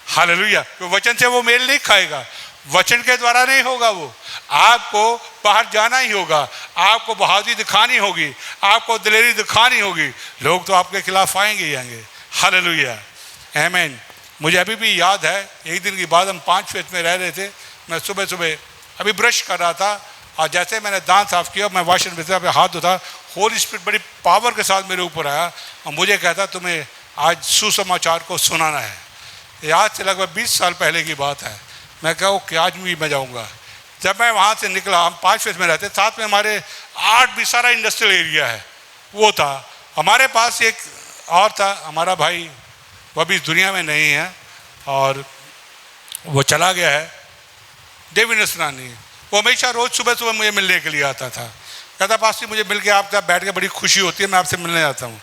हालेलुया। वचन से वो मेल नहीं खाएगा, वचन के द्वारा नहीं होगा। वो आपको बाहर जाना ही होगा, आपको बहादुरी दिखानी होगी, आपको दिलेरी दिखानी होगी। लोग तो आपके खिलाफ आएंगे ही आएंगे। हालेलुया, आमीन। मुझे अभी भी याद है, एक दिन की बात, हम 5 फेज में रह रहे थे। मैं सुबह सुबह अभी ब्रश कर रहा था और जैसे मैंने दांत साफ किया, मैं वॉशरूम में पे हाथ धोता, होली स्पिरिट बड़ी पावर के साथ मेरे ऊपर आया और मुझे कहता तुम्हें आज सुसमाचार को सुनाना है। ये आज से लगभग 20 साल पहले की बात है। मैं कहा कि आज भी मैं जाऊँगा। जब मैं वहाँ से निकला, हम 5 फेज में रहते, साथ में हमारे 8 भी सारा इंडस्ट्रियल एरिया है वो था। हमारे पास एक और था, हमारा भाई, वह भी इस दुनिया में नहीं है और वो चला गया है, डेविड नसरानी। वो हमेशा रोज़ सुबह सुबह मुझे मिलने के लिए आता था। कहता पास्टर मुझे मिल के आपके साथ बैठ के बड़ी खुशी होती है, मैं आपसे मिलने आता हूँ।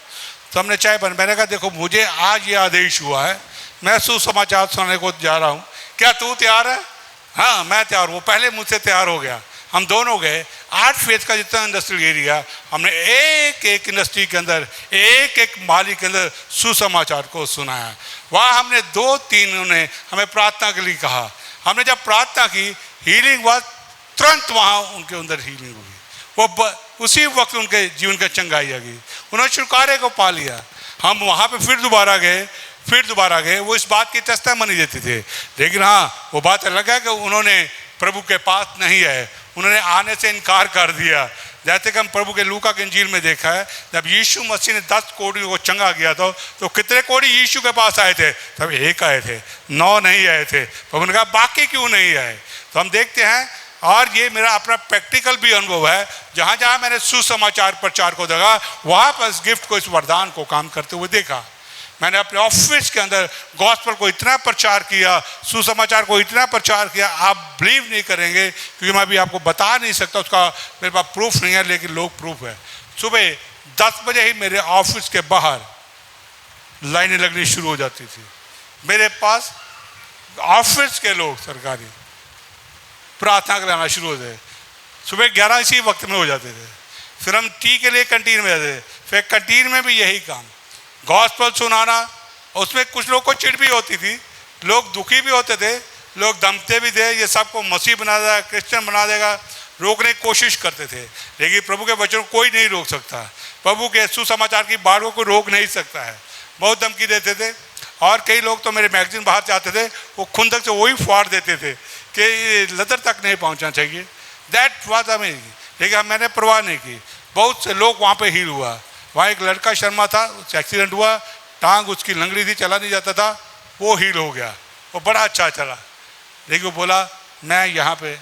तो हमने चाय बन, मैंने कहा देखो मुझे आज ये आदेश हुआ है, मैं सुसमाचार सुनाने को जा रहा हूँ, क्या तू तैयार है? हाँ मैं तैयार हूँ। वो पहले मुझसे तैयार हो गया। हम दोनों गए, 8 फेज का जितना इंडस्ट्रियल एरिया, हमने एक एक इंडस्ट्री के अंदर, एक एक माली के अंदर सुसमाचार को सुनाया। वहाँ हमने 2-3 ने हमें प्रार्थना के लिए कहा। हमने जब प्रार्थना की, हीलिंग हुआ, तुरंत वहाँ उनके अंदर हीलिंग हुई। वो उसी वक्त उनके जीवन का चंगाई आ गई, उन्होंने छुटकारे को पा लिया। हम वहाँ पे फिर दोबारा गए। वो इस बात की टेस्टामनी देते थे, लेकिन हाँ वो बात अलग है कि उन्होंने प्रभु के पास नहीं आए, उन्होंने आने से इनकार कर दिया। जैसे कि हम प्रभु के लूका के इंजील में देखा है, जब यीशु मसीह ने 10 कोढ़ी को चंगा किया था तो कितने कोढ़ी यीशु के पास आए थे? तब 1 आए थे, 9 नहीं आए थे। प्रभु ने कहा बाकी क्यों नहीं आए? तो हम देखते हैं, और ये मेरा अपना प्रैक्टिकल भी अनुभव है, जहाँ जहाँ मैंने सुसमाचार प्रचार को देखा, वहाँ पर इस गिफ्ट को, इस वरदान को काम करते हुए देखा। मैंने अपने ऑफिस के अंदर गॉस्पेल को इतना प्रचार किया, सुसमाचार को इतना प्रचार किया, आप बिलीव नहीं करेंगे, क्योंकि मैं अभी आपको बता नहीं सकता, उसका मेरे पास प्रूफ नहीं है, लेकिन लोग प्रूफ है। सुबह 10 बजे ही मेरे ऑफिस के बाहर लाइनें लगनी शुरू हो जाती थी। मेरे पास ऑफिस के लोग सरकारी प्रार्थना कराना शुरू हो जाए। सुबह 11 इसी वक्त में हो जाते थे। फिर हम टी के लिए कैंटीन में जाते थे, फिर कैंटीन में भी यही काम, गॉस्पेल सुनाना। उसमें कुछ लोग को चिढ़ भी होती थी, लोग दुखी भी होते थे, लोग दमते भी थे, ये सबको मसीह बना देगा, क्रिश्चियन बना देगा, रोकने की कोशिश करते थे। लेकिन प्रभु के वचन को कोई नहीं रोक सकता, प्रभु के सुसमाचार की बात को कोई रोक नहीं सकता है। बहुत धमकी देते थे, और कई लोग तो मेरे मैगजीन बाहर जाते थे, वो खुंदक से वही फाड़ देते थे कि लदर तक नहीं पहुंचना चाहिए। That was amazing. लेकिन मैंने परवाह नहीं की, बहुत से लोग वहाँ पे हील हुआ। वहाँ एक लड़का शर्मा था, उससे एक्सीडेंट हुआ, टांग उसकी लंगड़ी थी, चला नहीं जाता था, वो हील हो गया, वो बड़ा अच्छा चला। लेकिन वो बोला मैं यहाँ पे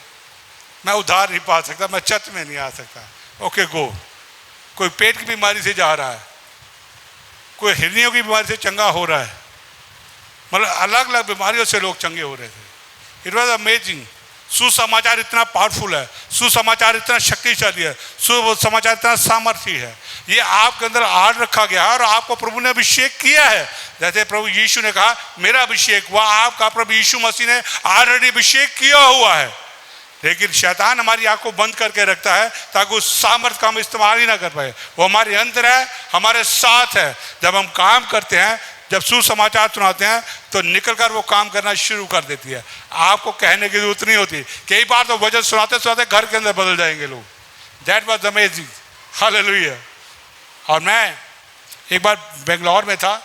मैं उधार नहीं पा सकता, मैं चर्च में नहीं आ सकता। Okay go. कोई पेट की बीमारी से जा रहा है, कोई हृदयों की बीमारी से चंगा हो रहा है, मतलब अलग अलग बीमारियों से लोग चंगे हो रहे थे। It was amazing. सुसमाचार इतना पावरफुल है, सुसमाचार इतना शक्तिशाली है, सुसमाचार इतना सामर्थ्य है। ये आपके अंदर आड़ रखा गया है और आपको प्रभु ने अभिषेक किया है। जैसे प्रभु यीशु ने कहा मेरा अभिषेक हुआ, आपका प्रभु यीशु मसीह ने ऑलरेडी अभिषेक किया हुआ है। लेकिन शैतान हमारी आंख को बंद करके रखता है ताकि उस सामर्थ्य का हम इस्तेमाल ही ना कर पाए। वो हमारे अंदर है, हमारे साथ है। जब हम काम करते हैं, जब सुसमाचार सुनाते हैं, तो निकलकर वो काम करना शुरू कर देती है। आपको कहने की जरूरत नहीं होती। कई बार तो वचन सुनाते सुनाते घर के अंदर बदल जाएंगे लोग। That was amazing, hallelujah. और मैं एक बार बेंगलोर में था,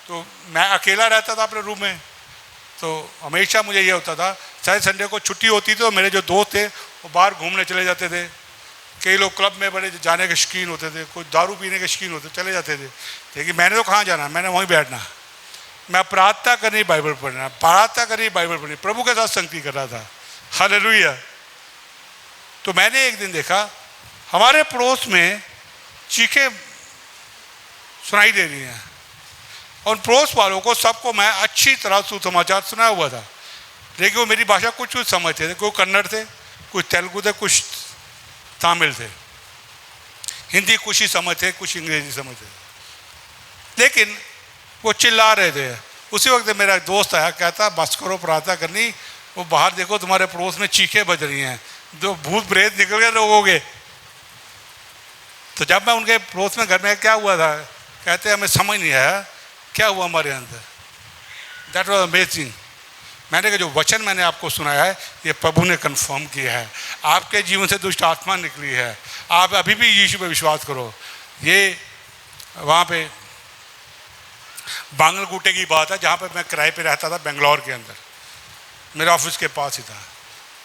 तो मैं अकेला रहता था अपने रूम में। तो हमेशा मुझे ये होता था, चाहे संडे को छुट्टी होती थी तो मेरे जो दोस्त थे वो बाहर घूमने चले जाते थे। कई लोग क्लब में बड़े जाने के शौकीन होते थे, कुछ दारू पीने के शौकीन होते, चले जाते थे। लेकिन मैंने तो कहाँ जाना, मैंने वहीं बैठना। मैं प्रार्थना करनी, बाइबल पढ़ना, प्रार्थना करनी, बाइबल पढ़नी, प्रभु के साथ संगति कर रहा था। हालेलुया। तो मैंने एक दिन देखा हमारे पड़ोस में चीखें सुनाई दे रही हैं, और पड़ोस वालों को सबको मैं अच्छी तरह सुसमाचार सुनाया हुआ था। लेकिन वो मेरी भाषा कुछ कुछ समझते थे, कोई कन्नड़ थे, कुछ तेलुगु थे, कुछ तमिल थे, हिंदी कुछ ही समझते, कुछ अंग्रेजी समझते। लेकिन वो चिल्ला रहे थे। उसी वक्त मेरा एक दोस्त आया, कहता बस करो प्रार्थना करनी, वो बाहर देखो तुम्हारे पड़ोस में चीखें बज रही हैं, जो भूत प्रेत निकल गए लोगों। तो जब मैं उनके पड़ोस में घर में, क्या हुआ था, कहते हमें समझ नहीं आया क्या हुआ हमारे अंदर। That was amazing. मैंने कहा जो वचन मैंने आपको सुनाया है ये प्रभु ने कंफर्म किया है। आपके जीवन से दुष्ट आत्मा निकली है, आप अभी भी यीशु पे विश्वास करो। ये वहाँ पे बांगलगुटे की बात है, जहाँ पर मैं किराए पे रहता था बेंगलोर के अंदर, मेरे ऑफिस के पास ही था।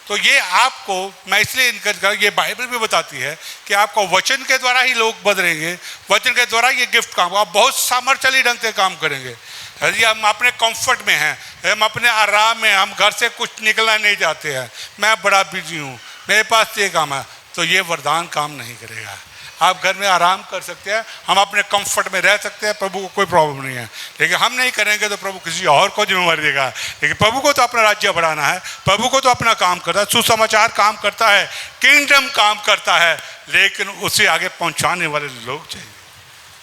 तो ये आपको मैं इसलिए इनकरेज कर, ये बाइबल भी बताती है कि आपको वचन के द्वारा ही लोग बदलेंगे, वचन के द्वारा ये गिफ्ट काम, आप बहुत सामर्थ्यशाली ढंग से काम करेंगे। यदि हम अपने कंफर्ट में हैं, हम अपने आराम में, हम घर से कुछ निकलना नहीं चाहते हैं, मैं बड़ा बिजी हूँ, मेरे पास ये काम है, तो ये वरदान काम नहीं करेगा। आप घर में आराम कर सकते हैं, हम अपने कंफर्ट में रह सकते हैं, प्रभु को कोई प्रॉब्लम नहीं है। लेकिन हम नहीं करेंगे तो प्रभु किसी और को जिम्मेवारी देगा। लेकिन प्रभु को तो अपना राज्य बढ़ाना है, प्रभु को तो अपना काम करता है, सुसमाचार काम करता है, किंगडम काम करता है, लेकिन उसे आगे पहुंचाने वाले लोग चाहिए।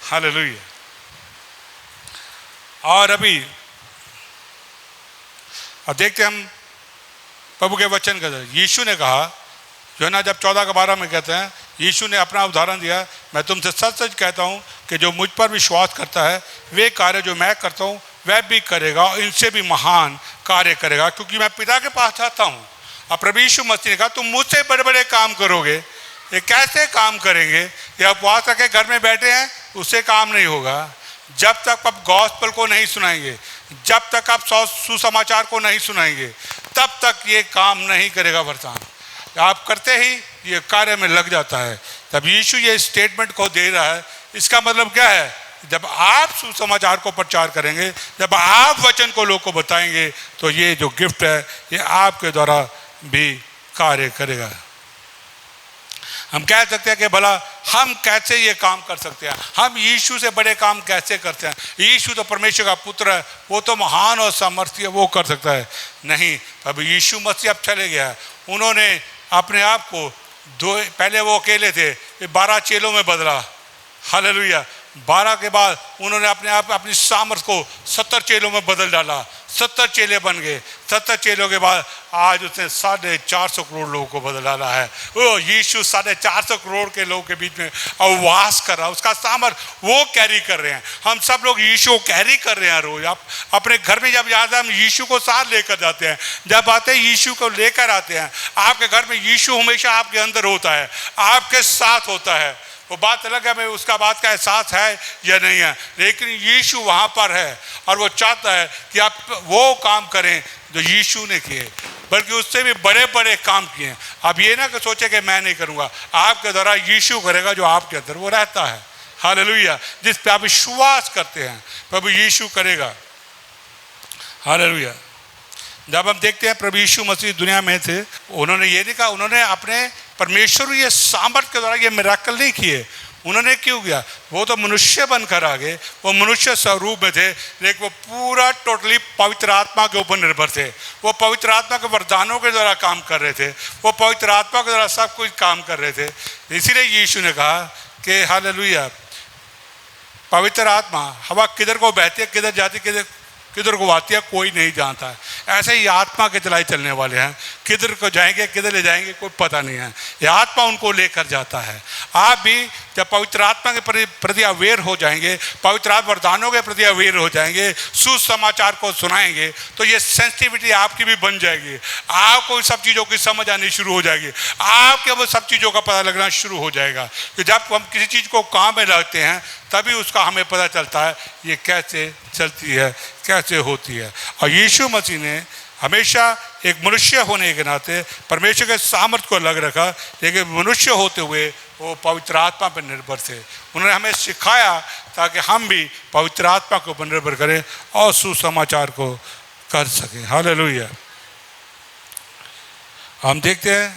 हालेलुया। और अभी अब देखते हम प्रभु के वचन का, यीशु ने कहा जो है ना, जब 14:12 में कहते हैं, यीशु ने अपना उदाहरण दिया, मैं तुमसे सच सच कहता हूँ कि जो मुझ पर विश्वास करता है वे कार्य जो मैं करता हूँ वह भी करेगा, और इनसे भी महान कार्य करेगा, क्योंकि मैं पिता के पास जाता हूँ। अब प्रभु यीशु मसीह ने कहा तुम मुझसे बड़े बड़े काम करोगे। ये कैसे काम करेंगे? ये उपवास करके घर में बैठे हैं, उससे काम नहीं होगा। जब तक आप गॉस्पेल को नहीं सुनाएंगे, जब तक आप सुसमाचार को नहीं सुनाएंगे, तब तक ये काम नहीं करेगा वरदान। आप करते ही ये कार्य में लग जाता है। तब यीशु ये स्टेटमेंट को दे रहा है। इसका मतलब क्या है? जब आप सुसमाचार को प्रचार करेंगे, जब आप वचन को लोग को बताएंगे, तो ये जो गिफ्ट है ये आपके द्वारा भी कार्य करेगा। हम कह सकते हैं कि भला हम कैसे ये काम कर सकते हैं, हम यीशु से बड़े काम कैसे करते हैं? यीशु तो परमेश्वर का पुत्र है, वो तो महान और सामर्थ्य, वो कर सकता है। नहीं, अब यीशु मसीह अब चले गया। उन्होंने अपने आप को पहले वो अकेले थे, 12 चेलों में बदला। हालेलुया। 12 के बाद उन्होंने अपने आप अपनी सामर्थ को 70 चेलों में बदल डाला। 70 चेले बन गए। 70 चेलों के बाद आज उसने 450 करोड़ लोगों को बदल डाला है। वो यीशु 450 करोड़ के लोगों के बीच में वास कर रहा है। उसका सामर्थ वो कैरी कर रहे हैं। हम सब लोग यीशु को कैरी कर रहे हैं रोज। आप अपने घर में जब जाते हैं, हम यीशु को साथ लेकर जाते हैं। जब आते हैं यीशु को लेकर आते हैं। आपके घर में यीशु हमेशा आपके अंदर होता है, आपके साथ होता है। वो बात अलग है, मैं उसका बात का एहसास है या नहीं है, लेकिन यीशु वहाँ पर है और वो चाहता है कि आप वो काम करें जो यीशु ने किए, बल्कि उससे भी बड़े बड़े काम किए। आप ये ना कि सोचे कि मैं नहीं करूँगा, आपके द्वारा यीशु करेगा जो आपके अंदर वो रहता है। हालेलुया। जिस पे आप विश्वास करते हैं प्रभु यीशु करेगा। हालेलुया। जब हम देखते हैं प्रभु यीशु मसीह दुनिया में थे, उन्होंने ये नहीं कहा, उन्होंने अपने परमेश्वर ये सामर्थ्य के द्वारा ये मिराकल नहीं किए। उन्होंने क्यों किया? वो तो मनुष्य बनकर आ गए, वो मनुष्य स्वरूप में थे, लेकिन वो पूरा टोटली पवित्र आत्मा के ऊपर निर्भर थे। वो पवित्र आत्मा के वरदानों के द्वारा काम कर रहे थे, वो पवित्र आत्मा के द्वारा सब कुछ काम कर रहे थे। इसीलिए यीशु ने कहा कि हालेलुया, पवित्र आत्मा हवा किधर को बहती है, किधर जाती, किधर को आती है, कोई नहीं जानता है। ऐसे ही आत्मा के चलाई चलने वाले हैं, किधर को जाएंगे, किधर ले जाएंगे, कोई पता नहीं है। ये आत्मा उनको लेकर जाता है। आप भी जब पवित्र आत्मा के प्रति अवेयर हो जाएंगे, पवित्र आत्मा वरदानों के प्रति अवेयर हो जाएंगे, सुसमाचार को सुनाएंगे, तो ये सेंसिटिविटी आपकी भी बन जाएगी। आपको सब चीज़ों की समझ आनी शुरू हो जाएगी, आपके वो सब चीज़ों का पता लगना शुरू हो जाएगा। कि जब हम किसी चीज़ को काम में लाते हैं, तभी उसका हमें पता चलता है ये कैसे चलती है, कैसे होती है। और यीशु मसीह ने हमेशा एक मनुष्य होने के नाते परमेश्वर के सामर्थ्य को अलग रखा, लेकिन मनुष्य होते हुए वो पवित्र आत्मा पर निर्भर थे। उन्होंने हमें सिखाया ताकि हम भी पवित्र आत्मा के ऊपर निर्भर करें और सुसमाचार को कर सकें। हालेलुया। हम देखते हैं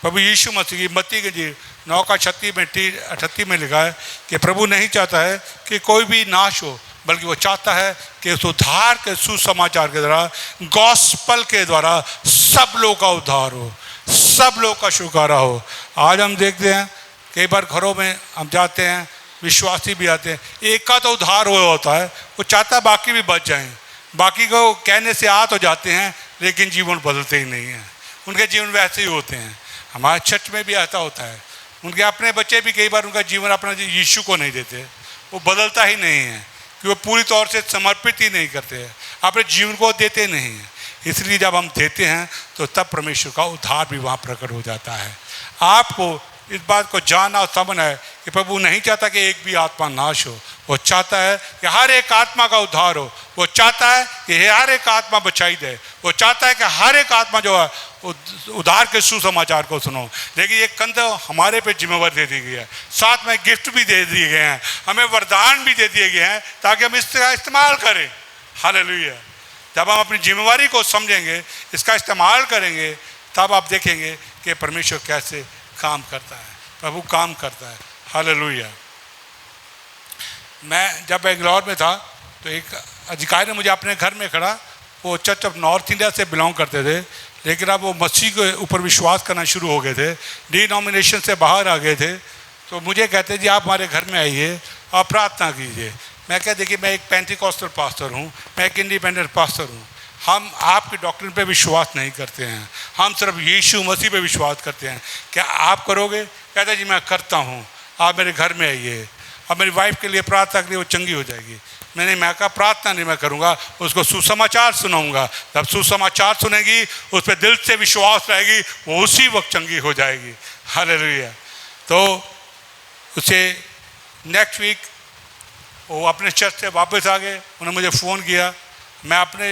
प्रभु यीशु मसीह की मत्ती के 9:38 में लिखा है कि प्रभु नहीं चाहता है कि कोई भी नाश हो, बल्कि वो चाहता है कि उस उद्धार के सुसमाचार के द्वारा, गॉस्पल के द्वारा सब लोग का उद्धार हो, सब लोग का छुटकारा हो। आज हम देखते हैं कई बार घरों में हम जाते हैं, विश्वासी भी आते हैं, एक का तो उद्धार हुआ होता है, वो चाहता है बाकी भी बच जाएं। बाकी को कहने से आ तो जाते हैं, लेकिन जीवन बदलते ही नहीं हैं। उनके जीवन वैसे ही होते हैं। हमारे चर्च में भी ऐसा होता है। उनके अपने बच्चे भी कई बार उनका जीवन अपना यीशु को नहीं देते, वो बदलता ही नहीं है, कि वो पूरी तौर से समर्पित ही नहीं करते हैं, अपने जीवन को देते नहीं हैं। इसलिए जब हम देते हैं तो तब परमेश्वर का उद्धार भी वहाँ प्रकट हो जाता है। आपको इस बात को जानना और समझना है कि प्रभु नहीं चाहता कि एक भी आत्मा नाश हो, वो चाहता है कि हर एक आत्मा का उद्धार हो, वो चाहता है कि हर एक आत्मा बचाई दे, वो चाहता है कि हर एक आत्मा जो है उद्धार के सुसमाचार को सुनो। लेकिन ये कंधा हमारे पे जिम्मेवारी दे दी गई है, साथ में गिफ्ट भी दे दिए गए हैं, हमें वरदान भी दे दिए गए हैं ताकि हम इसका इस्तेमाल करें। हालेलुया। जब हम अपनी जिम्मेवारी को समझेंगे, इसका इस्तेमाल करेंगे, तब आप देखेंगे कि परमेश्वर कैसे काम करता है, प्रभु काम करता है। हालेलुया। मैं जब बेंगलौर में था तो एक अधिकारी ने मुझे अपने घर में खड़ा, वो चर्च ऑफ नॉर्थ इंडिया से बिलोंग करते थे, लेकिन अब वो मसीह के ऊपर विश्वास करना शुरू हो गए थे, डिनोमिनेशन से बाहर आ गए थे। तो मुझे कहते जी आप हमारे घर में आइए, आप प्रार्थना कीजिए। मैं कह देखिए मैं एक पेंटिकॉस्टल पास्टर हूँ, मैं एक इंडिपेंडेंट पास्टर हूँ, हम आपकी डॉक्ट्रिन पे विश्वास नहीं करते हैं, हम सिर्फ यीशु मसीह पे विश्वास करते हैं। क्या आप करोगे? कहते जी मैं करता हूँ, आप मेरे घर में आइए, अब मेरी वाइफ के लिए प्रार्थना करिए, वो चंगी हो जाएगी। मैं कहा प्रार्थना नहीं मैं करूँगा, उसको सुसमाचार सुनाऊंगा। जब सुसमाचार सुनेगी, उस पर दिल से विश्वास रहेगी, वो उसी वक्त चंगी हो जाएगी। हालेलुया। तो उसे नेक्स्ट वीक वो अपने चर्च से वापस आ गए, उन्होंने मुझे फ़ोन किया। मैं अपने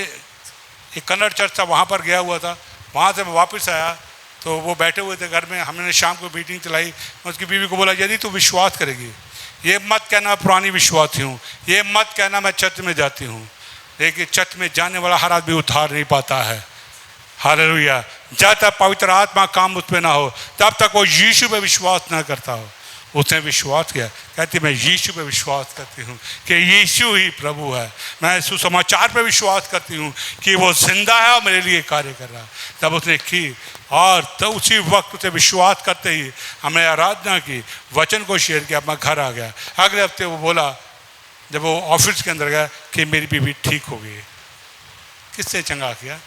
एक कन्नड़ चर्च था वहाँ पर गया हुआ था, वहाँ से मैं वापस आया तो वो बैठे हुए थे घर में, हमने शाम को मीटिंग चलाई। मैं उसकी बीवी को बोला यदि तू विश्वास करेगी, ये मत कहना पुरानी विश्वासी हूँ, ये मत कहना मैं चर्च में जाती हूँ, लेकिन चर्च में जाने वाला हर आदमी उद्धार नहीं पाता है। हालेलुया। जब तक पवित्र आत्मा काम उस पर ना हो, तब तक वो यीशु पे विश्वास ना करता हो। उसने विश्वास किया, कहती मैं यीशु पे विश्वास करती हूँ कि यीशु ही प्रभु है। मैं सुसमाचार पे विश्वास करती हूँ कि वो जिंदा है और मेरे लिए कार्य कर रहा है। तब उसने की, और तो उसी वक्त उसे विश्वास करते ही हमने आराधना की, वचन को शेयर किया, अपना घर आ गया। अगले हफ्ते वो बोला, जब वो ऑफिस के अंदर गया, कि मेरी बीवी ठीक हो गई। किसने चंगा किया?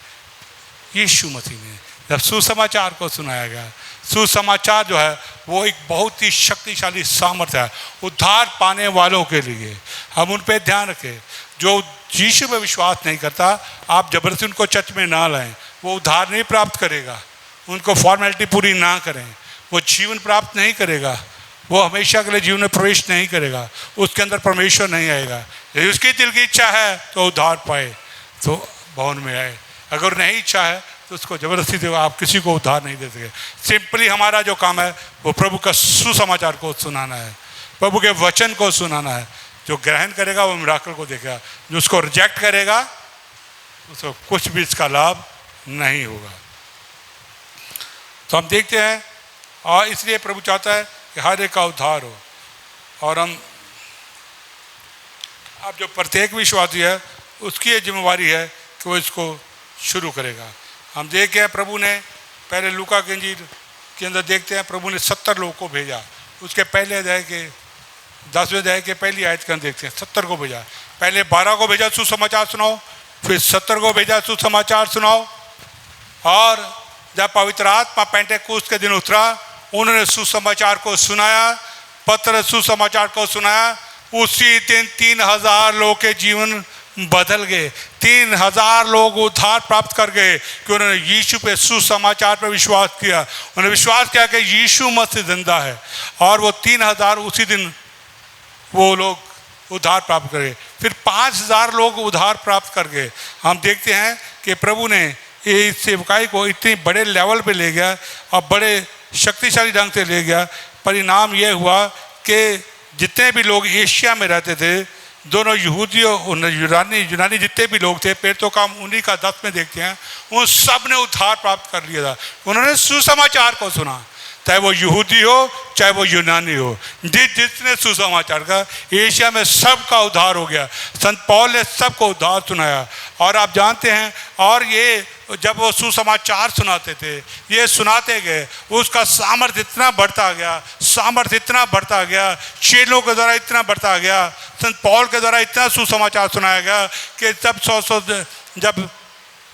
यीशु मसीह ने। जब सुसमाचार को सुनाया गया, सुसमाचार जो है वो एक बहुत ही शक्तिशाली सामर्थ्य है उद्धार पाने वालों के लिए। हम उन पे ध्यान रखें। जो यीशु पे विश्वास नहीं करता, आप जबरदस्ती उनको चर्च में ना लाएं, वो उद्धार नहीं प्राप्त करेगा। उनको फॉर्मेलिटी पूरी ना करें, वो जीवन प्राप्त नहीं करेगा, वो हमेशा के लिए जीवन में प्रवेश नहीं करेगा, उसके अंदर परमेश्वर नहीं आएगा। यदि उसकी दिल की इच्छा है तो उद्धार पाए तो भवन में आए, अगर नहीं इच्छा है तो उसको जबरदस्ती दे, आप किसी को उद्धार नहीं दे सके। सिंपली हमारा जो काम है वो प्रभु का सुसमाचार को सुनाना है, प्रभु के वचन को सुनाना है। जो ग्रहण करेगा वो मिराकल को देखेगा, जो उसको रिजेक्ट करेगा उसको कुछ भी इसका लाभ नहीं होगा। तो हम देखते हैं, और इसलिए प्रभु चाहता है कि हर एक का उद्धार हो। और हम अब जो प्रत्येक विश्वासी है उसकी ये जिम्मेवारी है कि वो इसको शुरू करेगा। हम देखें प्रभु ने पहले लूका के इंजील के अंदर देखते हैं, प्रभु ने 70 लोगों को भेजा। उसके पहले अध्याय के 10वें अध्याय के पहली आयत के अंदर देखते हैं 70 को भेजा। पहले 12 को भेजा सुसमाचार सुनाओ, फिर 70 को भेजा सुसमाचार सुनाओ। और जब पवित्र आत्मा पेंटेकोस्त के दिन उतरा, उन्होंने सुसमाचार को सुनाया, पत्र सुसमाचार को सुनाया। उसी दिन 3000 लोगों के जीवन बदल गए। 3000 लोग उद्धार प्राप्त कर गए कि उन्होंने यीशु पे सुसमाचार पर विश्वास किया। उन्होंने विश्वास किया कि यीशु मसीह जिंदा है, और वो 3000 उसी दिन वो लोग उद्धार प्राप्त कर गए। फिर 5000 लोग उद्धार प्राप्त कर गए। हम देखते हैं कि प्रभु ने इस सेवकाई को इतनी बड़े लेवल पे ले गया और बड़े शक्तिशाली ढंग से ले गया। परिणाम ये हुआ कि जितने भी लोग एशिया में रहते थे, दोनों यहूदी और यूनानी जितने भी लोग थे, पेड़ तो काम उन्हीं का 10 में देखते हैं, उन सब ने उद्धार प्राप्त कर लिया था। उन्होंने सुसमाचार को सुना, चाहे वो यहूदी हो चाहे वो यूनानी हो। जिसने सुसमाचार का, एशिया में सबका उद्धार हो गया। संत पौल ने सबको उद्धार सुनाया। और आप जानते हैं, और ये जब वो सुसमाचार सुनाते थे, ये सुनाते गए, उसका सामर्थ्य इतना बढ़ता गया, सामर्थ्य इतना बढ़ता गया, चेलों के द्वारा इतना बढ़ता गया, संत पौल के द्वारा इतना सुसमाचार सुनाया गया कि जब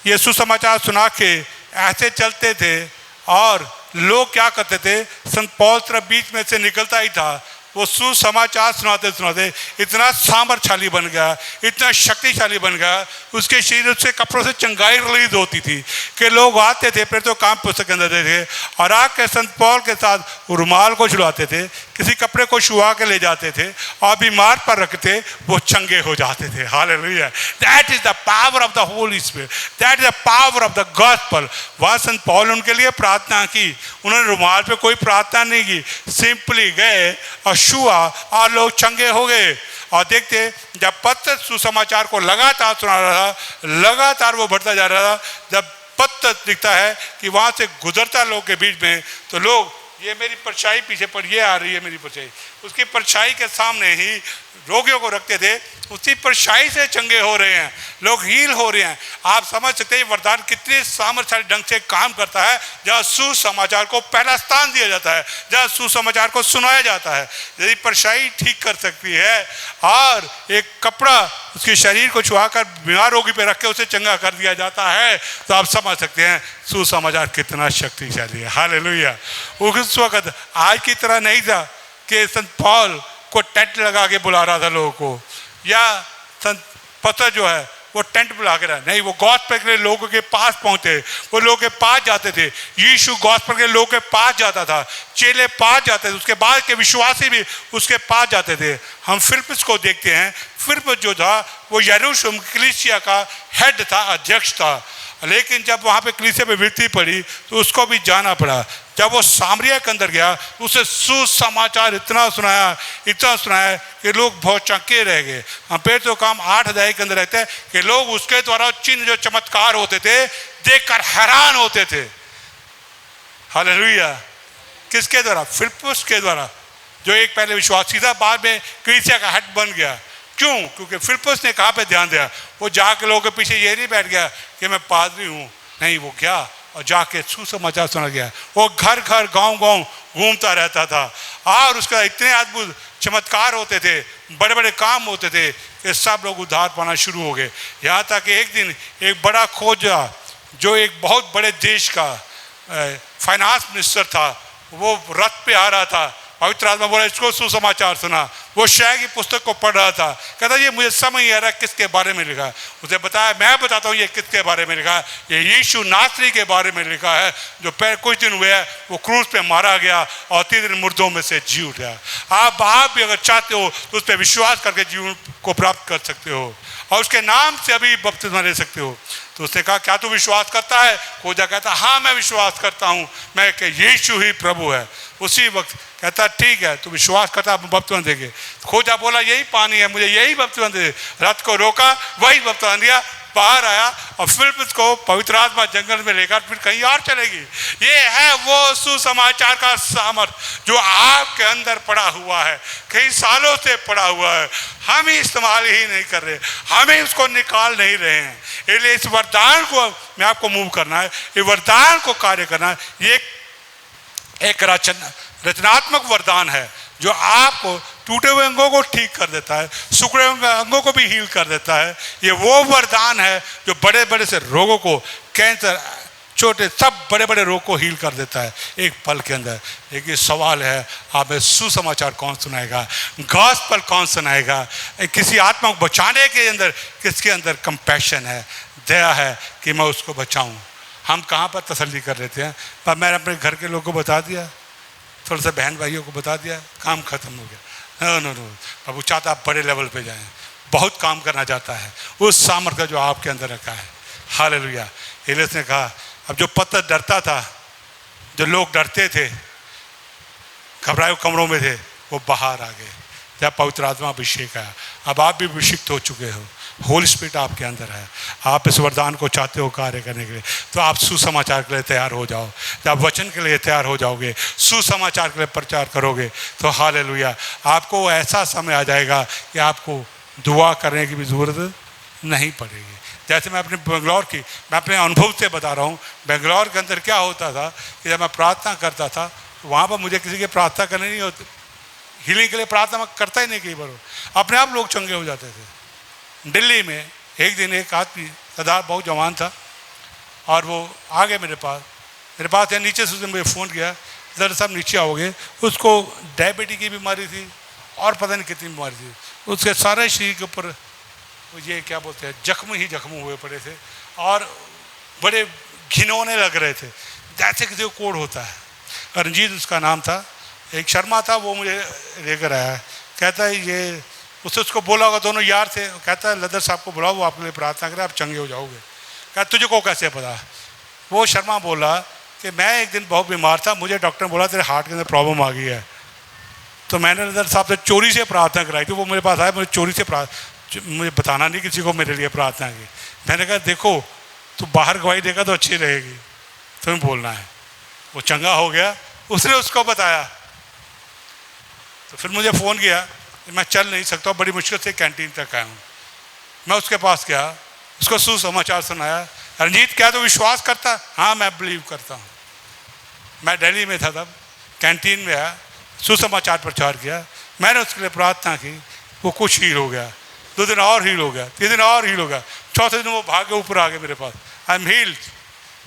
ये सुसमाचार सुना के ऐसे चलते थे, और लोग क्या करते थे, संत पौल तरफ बीच में से निकलता ही था, वो सुसमाचार सुनाते सुनाते इतना सामर्थ्यशाली बन गया, इतना शक्तिशाली बन गया, उसके शरीर से कपड़ों से चंगाई रिलीज होती थी कि लोग आते थे, फिर तो काम पुस्तक के अंदर थे और आके संत पौल के साथ रुमाल को छुड़ाते थे, किसी कपड़े को छुआ के ले जाते थे और बीमार पर रखते, वो चंगे हो जाते थे। Hallelujah. That is the power of the Holi spirit, that is the power of the gospel. वहाँ संत पौल उनके लिए प्रार्थना की, उन्होंने रुमाल पे कोई प्रार्थना नहीं की, सिंपली गए और छुआ और लोग चंगे हो गए। और देखते जब पत्र सुसमाचार को लगातार सुना रहा था, लगातार वो बढ़ता जा रहा था, जब पत्र दिखता है कि वहाँ से गुजरता लोग के बीच में, तो लोग, ये मेरी परछाई पीछे पर ये आ रही है मेरी परछाई, उसकी परछाई के सामने ही रोगियों को रखते थे, उसी परछाई से चंगे हो रहे हैं, लोग हील हो रहे हैं। आप समझ सकते हैं वरदान कितने सामर्थ्यशाली ढंग से काम करता है, जहाँ सुसमाचार को पहला स्थान दिया जाता है, जहाँ सुसमाचार को सुनाया जाता है। यदि परछाई ठीक कर सकती है और एक कपड़ा उसके शरीर को छुआकर बीमार रोगी पे रख के उसे चंगा कर दिया जाता है, तो आप समझ सकते हैं सुसमाचार कितना शक्तिशाली है। हालेलुया। उस वक्त आज की तरह नहीं था कि संत पौल को टेंट लगा के बुला रहा था लोगों को, या संत पत्र जो है वो टेंट बुला के रहा नहीं, वो गॉस्पेल के लोगों के पास पहुंचे, वो लोगों के पास जाते थे। यीशु गॉस्पेल के लोगों के पास जाता था, चेले पास जाते थे, उसके बाद के विश्वासी भी उसके पास जाते थे। हम फिलिप्पुस को देखते हैं, फिलिप्पुस जो था वो यरूशलेम कलीसिया का हेड था, अध्यक्ष था, लेकिन जब वहाँ पे कलीसिया पे विपत्ति पड़ी तो उसको भी जाना पड़ा। जब वो सामरिया के अंदर गया, उसे सुसमाचार इतना सुनाया कि लोग बहुत चौंके रह गए। हम फिर तो काम 8 अध्याय के अंदर रहते हैं कि लोग उसके द्वारा चिन्ह जो चमत्कार होते थे देखकर हैरान होते थे। हालेलुया। किसके द्वारा? फिलिप्पुस के द्वारा, जो एक पहले विश्वासी था, बाद में कलीसिया का हेड बन गया। क्यों? क्योंकि फिलिप्पुस ने कहाँ पे ध्यान दिया? वो जाके लोगों के पीछे ये नहीं बैठ गया कि मैं पादरी हूँ, नहीं, वो क्या और जाके सुसमाचार सुना गया। वो घर घर गांव गांव घूमता रहता था और उसका इतने अद्भुत चमत्कार होते थे, बड़े बड़े काम होते थे कि सब लोग उद्धार पाना शुरू हो गए। यहाँ तक कि एक दिन एक बड़ा खोजा जो एक बहुत बड़े देश का फाइनेंस मिनिस्टर था, वो रथ पे आ रहा था, पवित्र आत्मा बोला इसको सुसमाचार सुना। वो शायद की पुस्तक को पढ़ रहा था, कहता ये मुझे समझ नहीं आ रहा किसके बारे में लिखा है। उसे बताया, मैं बताता हूँ ये किसके बारे में लिखा है, ये यीशु नासरी के बारे में लिखा है, जो पहले कुछ दिन हुए वो क्रूस पे मारा गया और 3 दिन मुर्दों में से जी उठा। आप भी अगर चाहते हो तो उस पर विश्वास करके जीवन को प्राप्त कर सकते हो और उसके नाम से अभी बपतिस्मा ले सकते हो। तो उसने कहा क्या तू विश्वास करता है? खोजा कहता हाँ मैं विश्वास करता हूँ, मैं कि यीशु ही प्रभु है। उसी वक्त कहता ठीक है, तू विश्वास करता बपतिस्मा देंगे। खोजा बोला यही पानी है, मुझे यही बपतिस्मा दे। रथ को रोका, वही बपतिस्मा दिया, बाहर आया और फिलिप्पुस को पवित्र आत्मा जंगल में लेकर फिर कहीं और चलेगी। ये है वो सुसमाचार का सामर्थ जो आपके अंदर पड़ा हुआ है, कई सालों से पड़ा हुआ है, हम ही इस्तेमाल ही नहीं कर रहे, हमें उसको निकाल नहीं रहे हैं। इसलिए इस वरदान को मैं आपको मूव करना है, ये वरदान को कार्य करना है। ये एक रचनात्मक वरदान है जो आपको टूटे हुए अंगों को ठीक कर देता है, सिकुड़े हुए अंगों को भी हील कर देता है। ये वो वरदान है जो बड़े बड़े से रोगों को, कैंसर, छोटे सब बड़े बड़े रोग को हील कर देता है एक पल के अंदर। एक ये सवाल है, आप सुसमाचार कौन सुनाएगा? गॉस्पेल कौन सुनाएगा? किसी आत्मा को बचाने के अंदर किसके अंदर कंपैशन है, दया है कि मैं उसको बचाऊं? हम कहाँ पर तसल्ली कर लेते हैं? पर मैंने अपने घर के लोगों को बता दिया, थोड़ा सा बहन भाइयों को बता दिया, काम खत्म हो गया। नो, प्रभु चाहता आप बड़े लेवल पे जाएं, बहुत काम करना चाहता है उस सामर्थ्य जो आपके अंदर रखा है। हालेलुया। एलियस ने कहा, अब जो पत्थर डरता था, जो लोग डरते थे, घबराए कमरों में थे, वो बाहर आ गए जब पवित्र आत्मा अभिषेक आया। अब आप भी अभिषिक्त हो चुके हो, होली स्पिरिट आपके अंदर है। आप इस वरदान को चाहते हो कार्य करने के लिए, तो आप सुसमाचार के लिए तैयार हो जाओ। जब आप वचन के लिए तैयार हो जाओगे, सुसमाचार के लिए प्रचार करोगे, तो हालेलुया, आपको ऐसा समय आ जाएगा कि आपको दुआ करने की भी ज़रूरत नहीं पड़ेगी। जैसे मैं अपने बेंगलोर की, मैं अपने अनुभव से बता रहा हूँ, बेंगलोर के अंदर क्या होता था कि जब मैं प्रार्थना करता था तो वहाँ पर मुझे किसी की प्रार्थना करनी नहीं होती, हीलिंग के लिए प्रार्थना मैं करता ही नहीं, कई बार अपने आप लोग चंगे हो जाते थे। दिल्ली में एक दिन एक आदमी, सरदार बहुत जवान था, और वो आ गए मेरे पास या नीचे से उसने मुझे फ़ोन किया, दरअसल साहब नीचे आओगे। उसको डायबिटीज की बीमारी थी, और पता नहीं कितनी बीमारी थी। उसके सारे शरीर के ऊपर ये क्या बोलते हैं, जख्म ही जख्म हुए पड़े थे और बड़े घिनौने लग रहे थे, जैसे किसी को कोढ़ होता है। रंजीत उसका नाम था, एक शर्मा था, वो मुझे लेकर आया, कहता है ये उसको बोला होगा, दोनों यार थे, कहता है लदर साहब को बुलाओ, वो आपके लिए प्रार्थना करें, आप चंगे हो जाओगे। कहता तुझे को कैसे पता? वो शर्मा बोला कि मैं एक दिन बहुत बीमार था, मुझे डॉक्टर ने बोला तेरे हार्ट के अंदर प्रॉब्लम आ गई है, तो मैंने लदर साहब से चोरी से प्रार्थना कराई थी। वो मेरे पास आया, मुझे चोरी से मुझे बताना नहीं किसी को मेरे लिए प्रार्थना की। मैंने कहा देखो तू बाहर गवाही देगा तो अच्छी रहेगी, तुम्हें बोलना है। वो चंगा हो गया, उसने उसको बताया, तो फिर मुझे फ़ोन किया, मैं चल नहीं सकता, बड़ी मुश्किल से कैंटीन तक आया हूँ। मैं उसके पास गया, उसको सुसमाचार सुनाया। रंजीत क्या तो विश्वास करता? हाँ मैं बिलीव करता हूँ। मैं दिल्ली में था तब, कैंटीन में आया, सुसमाचार प्रचार किया, मैंने उसके लिए प्रार्थना की, वो कुछ हील हो गया, 2 दिन और हील हो गया, 3 दिन और हील हो गया, चौथे दिन वो भाग के ऊपर आ गए मेरे पास। I am healed.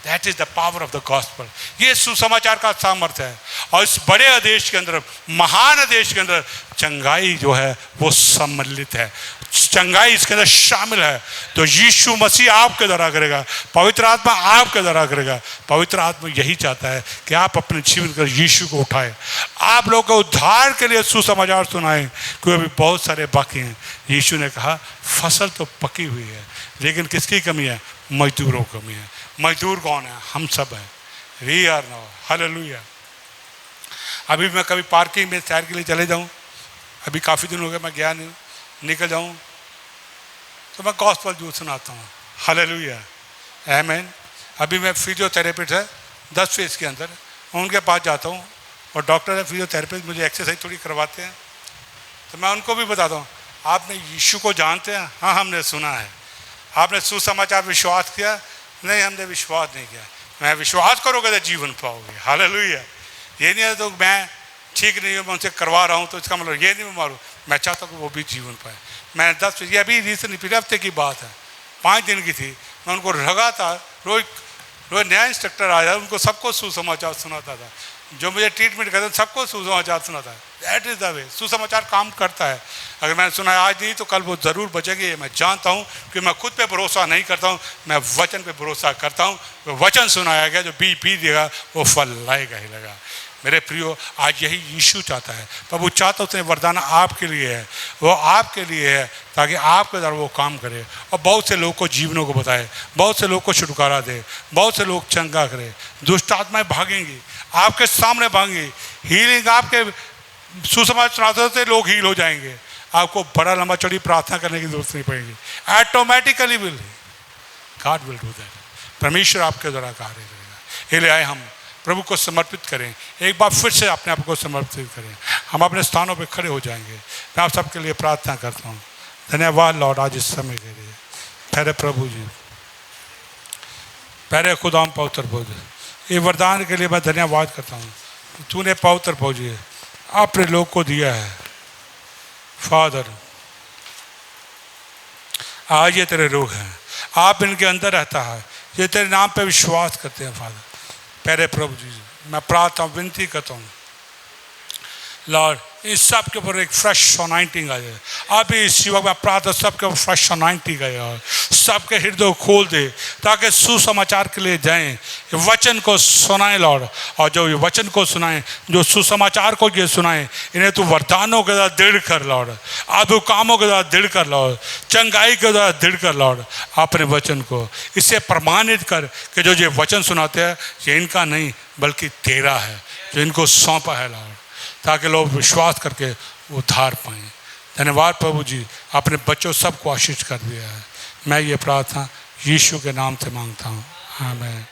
That is the power of the gospel. ये सुसमाचार का सामर्थ्य है। और इस बड़े आदेश के अंदर, महान आदेश के अंदर चंगाई जो है वो सम्मिलित है, चंगाई इसके अंदर शामिल है। तो यीशु मसीह आपके द्वारा करेगा, पवित्र आत्मा आपके द्वारा करेगा। पवित्र आत्मा यही चाहता है कि आप अपने जीवन कर यीशु को उठाएं, आप लोगों को उद्धार के लिए सुसमाचार सुनाएं, क्योंकि अभी बहुत सारे बाकी हैं। यीशु ने कहा फसल तो पकी हुई है, लेकिन किसकी कमी है? मजदूरों की कमी है। मजदूर कौन है? हम सब हैं। We are now, hallelujah. अभी मैं कभी पार्किंग में सैर के लिए चले जाऊं, अभी काफ़ी दिन हो गए मैं गया नहीं, निकल जाऊं तो मैं गॉस्पेल जूट सुनाता हूँ, हालेलुया, आमीन। अभी मैं फिजियोथेरेपिस्ट है 10 फेज के अंदर, उनके पास जाता हूँ और डॉक्टर है फिजियोथेरेपिस्ट, मुझे एक्सरसाइज थोड़ी करवाते हैं, तो मैं उनको भी बताता हूँ आपने यीशु को जानते हैं? हाँ हमने सुना है। आपने सुसमाचार विश्वास किया? नहीं हमने विश्वास नहीं किया। मैं विश्वास करोगे तो जीवन पाओगे, हालेलुया। ये नहीं है तो मैं ठीक नहीं हूँ, मैं उनसे करवा रहा हूँ तो इसका मतलब ये नहीं मैं मारूँ, मैं चाहता हूँ कि वो भी जीवन पाए। मैं 10 ये अभी रिसेंटली पिछले हफ्ते की बात है, 5 दिन की थी, मैं उनको लगातार रोज नया इंस्ट्रक्टर आया, उनको सबको सुसमाचार सुनाता था, जो मुझे ट्रीटमेंट करते सबको सुसमाचार सुनाता है। That is the way. सुसमाचार काम करता है। अगर मैंने सुना है आज नहीं तो कल वो ज़रूर बचेंगे, मैं जानता हूँ कि मैं खुद पे भरोसा नहीं करता हूँ, मैं वचन पे भरोसा करता हूँ। तो वचन सुनाया गया, जो बीज पी देगा वो फल लाएगा ही लगा। मेरे प्रियो, आज यही यीशु चाहता है, प्रभु चाहता उसने वरदान आपके लिए है, वो आपके लिए है ताकि आपके द्वारा वो काम करे और बहुत से लोग को जीवनों को बताए, बहुत से लोग को छुटकारा दे, बहुत से लोग चंगा करे। दुष्ट आत्माएं भागेंगी, आपके सामने भागेंगी। हीलिंग आपके सुसमाचार सुनाते से लोग हील हो जाएंगे। आपको बड़ा लंबा चौड़ी प्रार्थना करने की जरूरत नहीं पड़ेगी, automatically God will do that. परमेश्वर आपके द्वारा कार्य करेगा। इसलिए आए हम प्रभु को समर्पित करें, एक बार फिर से अपने आप को समर्पित करें। हम अपने स्थानों पर खड़े हो जाएंगे। मैं आप सबके लिए प्रार्थना करता हूँ। धन्यवाद लॉर्ड आज इस समय के लिए। प्यारे प्रभु जी, प्यारे खुदाम पवित्र प्रभु, ये वरदान के लिए मैं धन्यवाद करता हूँ। तूने पवित्र प्रभु जी अपने लोग को दिया है। फादर आज ये तेरे लोग हैं, आप इनके अंदर रहता है, ये तेरे नाम पे विश्वास करते हैं। फादर प्यारे प्रभु जी, मैं प्रार्थना विनती करता हूँ लॉर्ड, इस सब के ऊपर एक फ्रेश अनाइंटिंग आ जाए। अभी इस युवक में प्रार्थना सबके ऊपर फ्रेश अनाइंटिंग आए और सबके हृदय खोल दे ताकि सुसमाचार के लिए जाएं, वचन को सुनाएं लॉर्ड। और जो वचन को सुनाएं, जो सुसमाचार को ये सुनाएं, इन्हें तू वरदानों के द्वारा दृढ़ कर लॉर्ड, आदु कामों के द्वारा दृढ़ कर लॉर्ड, चंगाई के द्वारा दृढ़ कर लॉर्ड। अपने वचन को इससे प्रमाणित कर कि जो ये वचन सुनाते हैं ये इनका नहीं बल्कि तेरा है, जो इनको सौंपा है लॉर्ड, ताकि लोग विश्वास करके उद्धार पाएं। धन्यवाद प्रभु जी, अपने बच्चों सबको आशीष कर दिया है। मैं ये प्रार्थना यीशु के नाम से मांगता हूँ, आमीन।